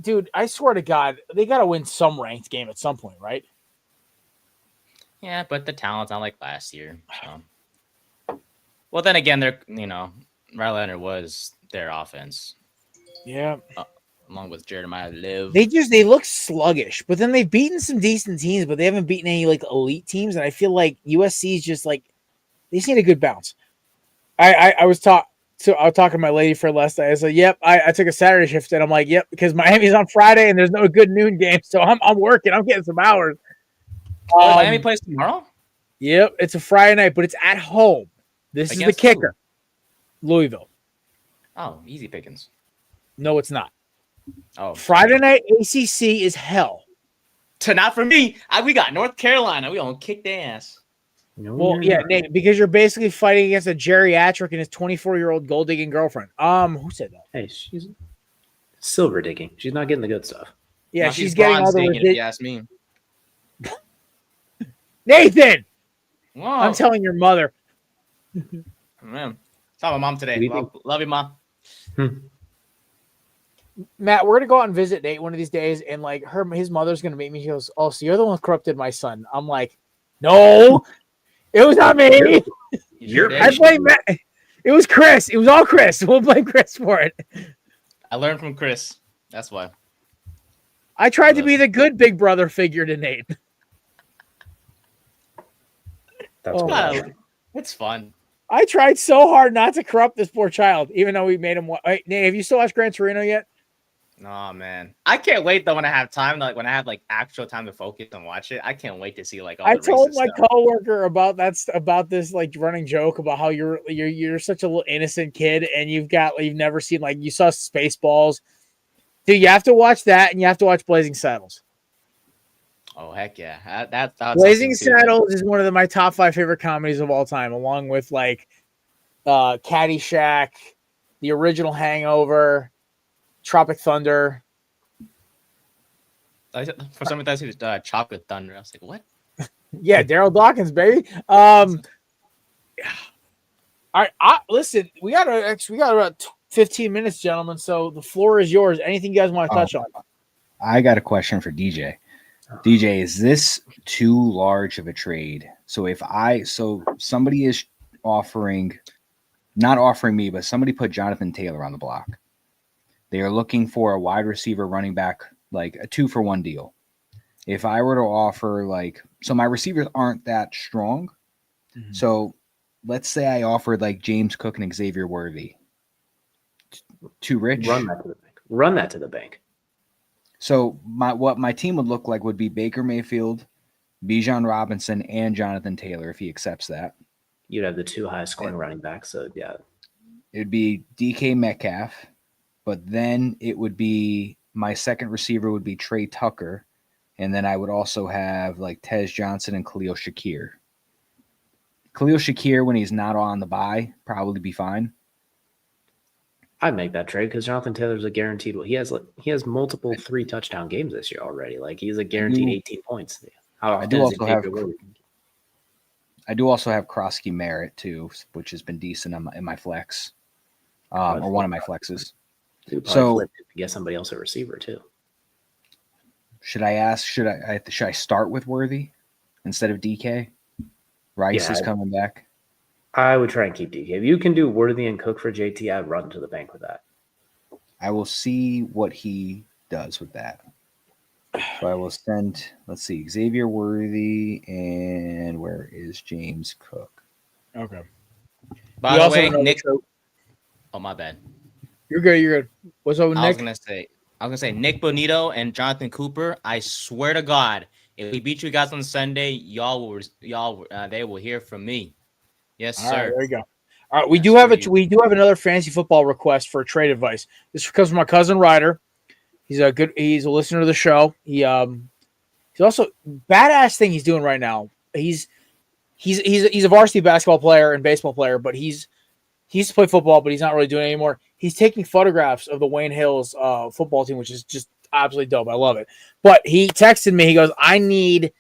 dude, I swear to God, they got to win some ranked game at some point, right? Yeah, but the talent's not like last year. So. Well, then again, Riley Leonard was their offense. Yeah. Along with Jeremiah Liv. They look sluggish, but then they've beaten some decent teams, but they haven't beaten any like elite teams. And I feel like USC is just like, they just need a good bounce. I was talking to my lady friend last night. I said, yep, I took a Saturday shift and I'm like, yep, because Miami's on Friday and there's no good noon game. So I'm working. I'm getting some hours. Miami plays tomorrow? Yep. It's a Friday night, but it's at home. This is the kicker. Louisville. Oh, easy pickings. No, it's not. Oh, Friday night ACC is hell. Not for me. We got North Carolina. We gonna kick their ass. Well, yeah, Nate, because you're basically fighting against a geriatric and his 24-year-old gold digging girlfriend. Who said that? Hey, she's silver digging. She's not getting the good stuff. Yeah, No, she's getting all the if you ask me. Nathan. Whoa. I'm telling your mother. Man, saw my mom today. Love you, Mom. Matt, we're gonna go out and visit Nate one of these days, and like his mother's gonna meet me. She goes, "Oh, so you're the one who corrupted my son?" I'm like, "No, it was not me. I blame Matt. It was Chris. It was all Chris. We'll blame Chris for it." I learned from Chris. That's why. I tried to be the good big brother figure to Nate. It's fun. I tried so hard not to corrupt this poor child, even though we made him. Hey, Nate, have you still watched Gran Torino yet? Oh man, I can't wait though when I have time. Like when I have like actual time to focus and watch it, I can't wait to see like all. I the told my stuff. coworker about this like running joke about how you're such a little innocent kid and you've never seen like you saw Spaceballs, dude. You have to watch that and you have to watch Blazing Saddles. Oh heck yeah, that's Blazing Saddles is one of my top 5 favorite comedies of all time, along with like Caddyshack, the original Hangover, Tropic Thunder. For some reason, it was Chocolate Thunder. I was like, what? Yeah, Daryl Dawkins, baby. Listen, we got about 15 minutes, gentlemen. So the floor is yours. Anything you guys want to touch on? I got a question for DJ. DJ, is this too large of a trade? So somebody is not offering me, but somebody put Jonathan Taylor on the block. They are looking for a wide receiver running back, like a 2-for-1 deal. If I were to offer so my receivers aren't that strong. Mm-hmm. So let's say I offered like James Cook and Xavier Worthy. Too rich? Run that to the bank. So what my team would look like would be Baker Mayfield, Bijan Robinson, and Jonathan Taylor if he accepts that. You'd have the 2 highest scoring running backs. So yeah, it'd be DK Metcalf, but then it would be my second receiver would be Trey Tucker, and then I would also have like Tez Johnson and Khalil Shakir. Khalil Shakir, when he's not on the bye, probably be fine. I'd make that trade because Jonathan Taylor's a guaranteed. He has multiple 3-touchdown games this year already. Like he's a guaranteed 18 points. I do also have Krosky Merritt too, which has been decent in my flex, or one of my flexes. So get somebody else at receiver too. Should I start with Worthy instead of DK? Rice is coming back. I would try and keep DK. If you can do Worthy and Cook for JT, I'd run to the bank with that. I will see what he does with that. So I will send, let's see, Xavier Worthy, and where is James Cook? Okay. By the way, Nick. Oh, my bad. You're good. What's up with Nick? I was gonna say Nick Bonito and Jonathan Cooper. I swear to God, if we beat you guys on Sunday, they will hear from me. Yes, sir. All right, there you go. All right, we do have another fantasy football request for trade advice. This comes from my cousin Ryder. He's a listener to the show. He's also badass thing he's doing right now. He's a varsity basketball player and baseball player, but he used to play football, but he's not really doing it anymore. He's taking photographs of the Wayne Hills football team, which is just absolutely dope. I love it. But he texted me. He goes, I need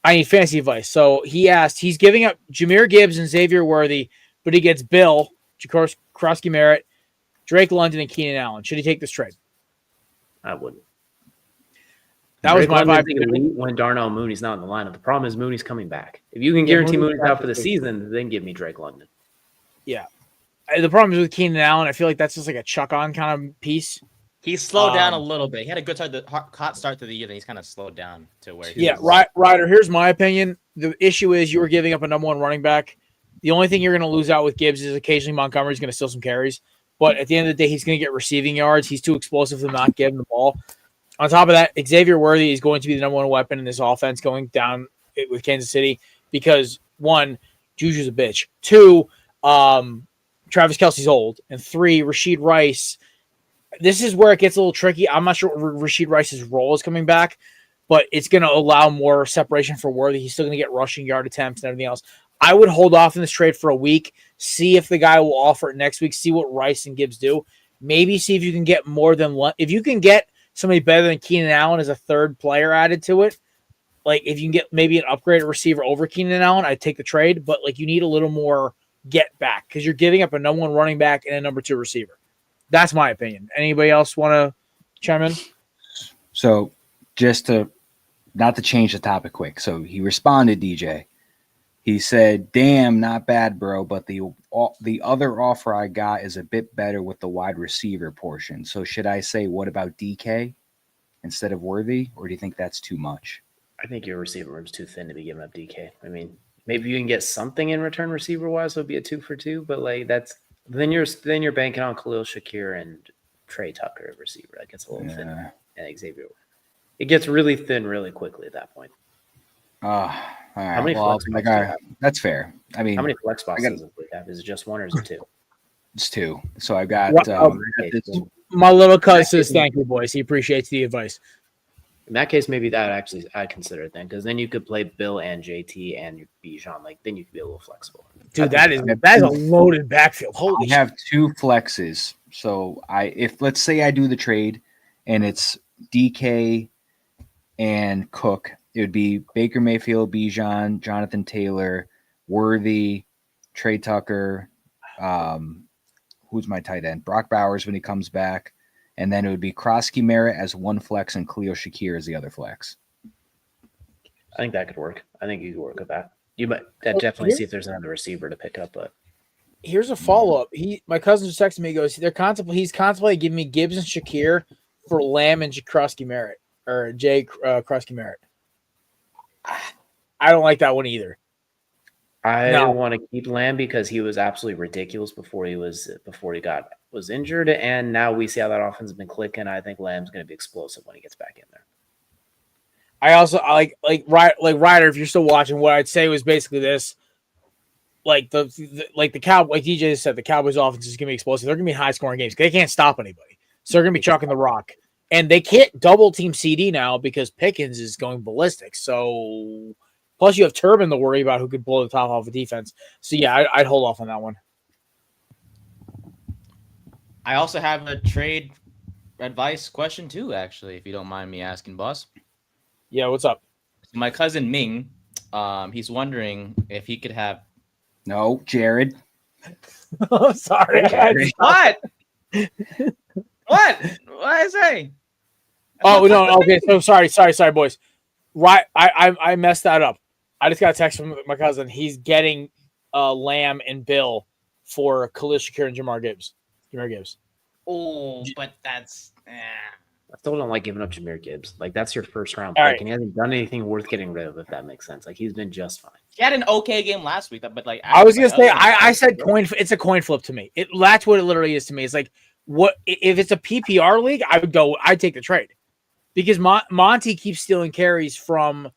fantasy advice. So he's giving up Jahmyr Gibbs and Xavier Worthy, but he gets Bill, Krosky Merritt, Drake London, and Keenan Allen. Should he take this trade? I wouldn't. That was my vibe. When Darnell Mooney's not in the lineup. The problem is Mooney's coming back. If you can guarantee Mooney's out for the season, then give me Drake London. Yeah. The problem is with Keenan Allen, I feel like that's just like a chuck-on kind of piece. He slowed down a little bit. He had a good hot start to the year, then he's kind of slowed down to where he Ryder, here's my opinion. The issue is you were giving up a number one running back. The only thing you're going to lose out with Gibbs is occasionally Montgomery's going to steal some carries. But at the end of the day, he's going to get receiving yards. He's too explosive to not give him the ball. On top of that, Xavier Worthy is going to be the number one weapon in this offense going down with Kansas City because, one, Juju's a bitch. Two, Travis Kelce's old. And three, Rashid Rice. This is where it gets a little tricky. I'm not sure Rashid Rice's role is coming back, but it's going to allow more separation for Worthy. He's still going to get rushing yard attempts and everything else. I would hold off in this trade for a week, see if the guy will offer it next week, see what Rice and Gibbs do. Maybe see if you can get more than one. If you can get somebody better than Keenan Allen as a third player added to it, like if you can get maybe an upgraded receiver over Keenan Allen, I'd take the trade. But like you need a little more get back because you're giving up a number one running back and a number two receiver. That's my opinion. Anybody else want to chime in? So just not to change the topic quick. So he responded, DJ. He said, damn, not bad, bro, but the other offer I got is a bit better with the wide receiver portion. So should I say, what about DK instead of Worthy, or do you think that's too much? I think your receiver room's too thin to be giving up DK. I mean, maybe you can get something in return receiver-wise, so it'd be a 2-for-2, but like then you're banking on Khalil Shakir and Trey Tucker at receiver. That gets a little thin. And Xavier. It gets really thin really quickly at that point. All right. How many flex spots do you have? That's fair. I mean, how many flex spots does it have? Is it just one or is it two? It's two. So I've got my little cousin says thank you, boys. He appreciates the advice. In that case, maybe I'd consider it then, because then you could play Bill and JT and Bijan. Like then you could be a little flexible. Dude, that is a loaded backfield. Holy I have two flexes. So if let's say I do the trade and it's DK and Cook, it would be Baker Mayfield, Bijan, Jonathan Taylor, Worthy, Trey Tucker. Who's my tight end? Brock Bowers when he comes back. And then it would be Krosky Merritt as one flex and Khalil Shakir as the other flex. I think that could work. I think you could work with that. You might definitely see if there's another receiver to pick up. But here's a follow-up. My cousin just texted me. He goes, he's contemplating giving me Gibbs and Shakir for Lamb and Krosky Merritt or Krosky Merritt. I don't like that one either. I want to keep Lamb because he was absolutely ridiculous before he was injured, and now we see how that offense has been clicking. I think Lamb's going to be explosive when he gets back in there. I Ryder. If you're still watching, what I'd say was basically this: the Cowboys, like DJ said, the Cowboys offense is going to be explosive. They're going to be high scoring games. They can't stop anybody, so they're going to be chucking the rock, and they can't double team CD now because Pickens is going ballistic. So. Plus, you have Turbin to worry about who could blow the top off of defense. So, yeah, I'd hold off on that one. I also have a trade advice question too, actually, if you don't mind me asking, boss. Yeah, what's up? My cousin Ming, he's wondering if he could have. No, Jared. I'm sorry. What? What? What did I say? Oh no. Okay. So sorry, boys. Right. I messed that up. I just got a text from my cousin. He's getting Lamb and Bill for Khalil Shakir and Jamar Gibbs. Oh, but that's. I still don't like giving up Jahmyr Gibbs. Like, that's your first round All pick, right. and he hasn't done anything worth getting rid of, if that makes sense. Like, he's been just fine. He had an okay game last week, but like I was gonna say, I said coin. It's a coin flip to me. That's what it literally is to me. It's like, what if it's a PPR league? I'd take the trade because Monty keeps stealing carries from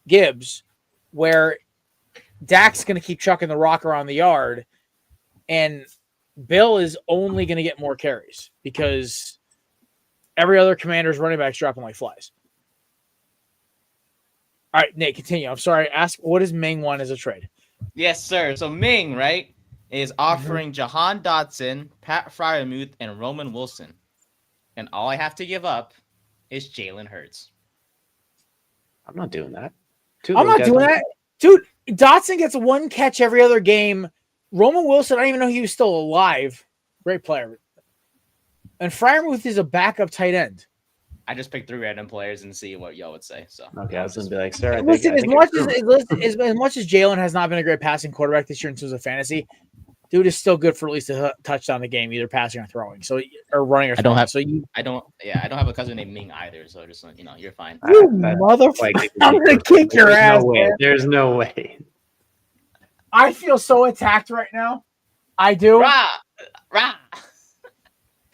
Gibbs, where Dak's gonna keep chucking the rock around the yard, and Bill is only gonna get more carries because every other Commander's running back's dropping like flies. All right, Nate, continue. I'm sorry. Ask, what does Ming want as a trade? Yes, sir. So Ming, right, is offering Jahan Dotson, Pat Fryermuth, and Roman Wilson. And all I have to give up is Jalen Hurts. I'm not doing that. I'm not doing that. Dude, Dotson gets one catch every other game. Roman Wilson, I didn't even know he was still alive. Great player. And Fryermuth is a backup tight end. I just picked 3 random players and see what y'all would say. So Okay, I was going to be like, sir, Listen, as much as Jalen has not been a great passing quarterback this year in terms of fantasy, dude is still good for at least a touchdown a game, either passing or throwing. So, or running or throwing. I don't have a cousin named Ming either. So just, you're fine. You motherfucker. I'm going to kick your ass. There's no way. I feel so attacked right now. I do. Rah!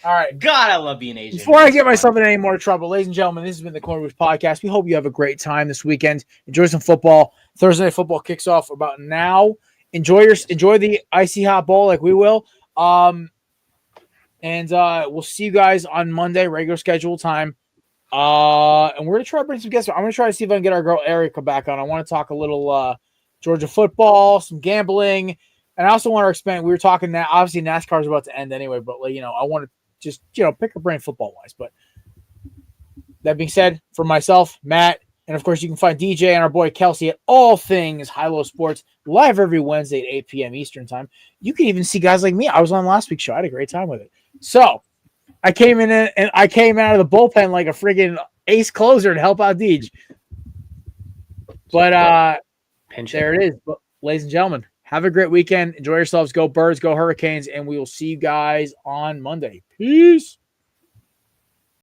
All right. God, I love being Asian. Before I get myself in any more trouble, ladies and gentlemen, this has been the Korner Booth Podcast. We hope you have a great time this weekend. Enjoy some football. Thursday Night Football kicks off about now. Enjoy the Icy Hot Bowl like we will. And we'll see you guys on Monday, regular schedule time. And we're going to try to bring some guests. I'm going to try to see if I can get our girl Erica back on. I want to talk a little Georgia football, some gambling. And I also want to expand. We were talking now. Obviously, NASCAR is about to end anyway, but I want to just pick a brain football wise. But that being said, for myself, Matt, and of course you can find DJ and our boy Kelsey at All Things High Low Sports live every Wednesday at 8 p.m. Eastern time. You can even see guys like me. I was on last week's show. I had a great time with it. So I came in out of the bullpen like a friggin' ace closer to help out DJ. But there it is. But, ladies and gentlemen, have a great weekend. Enjoy yourselves. Go Birds, go Hurricanes, and we will see you guys on Monday. Peace.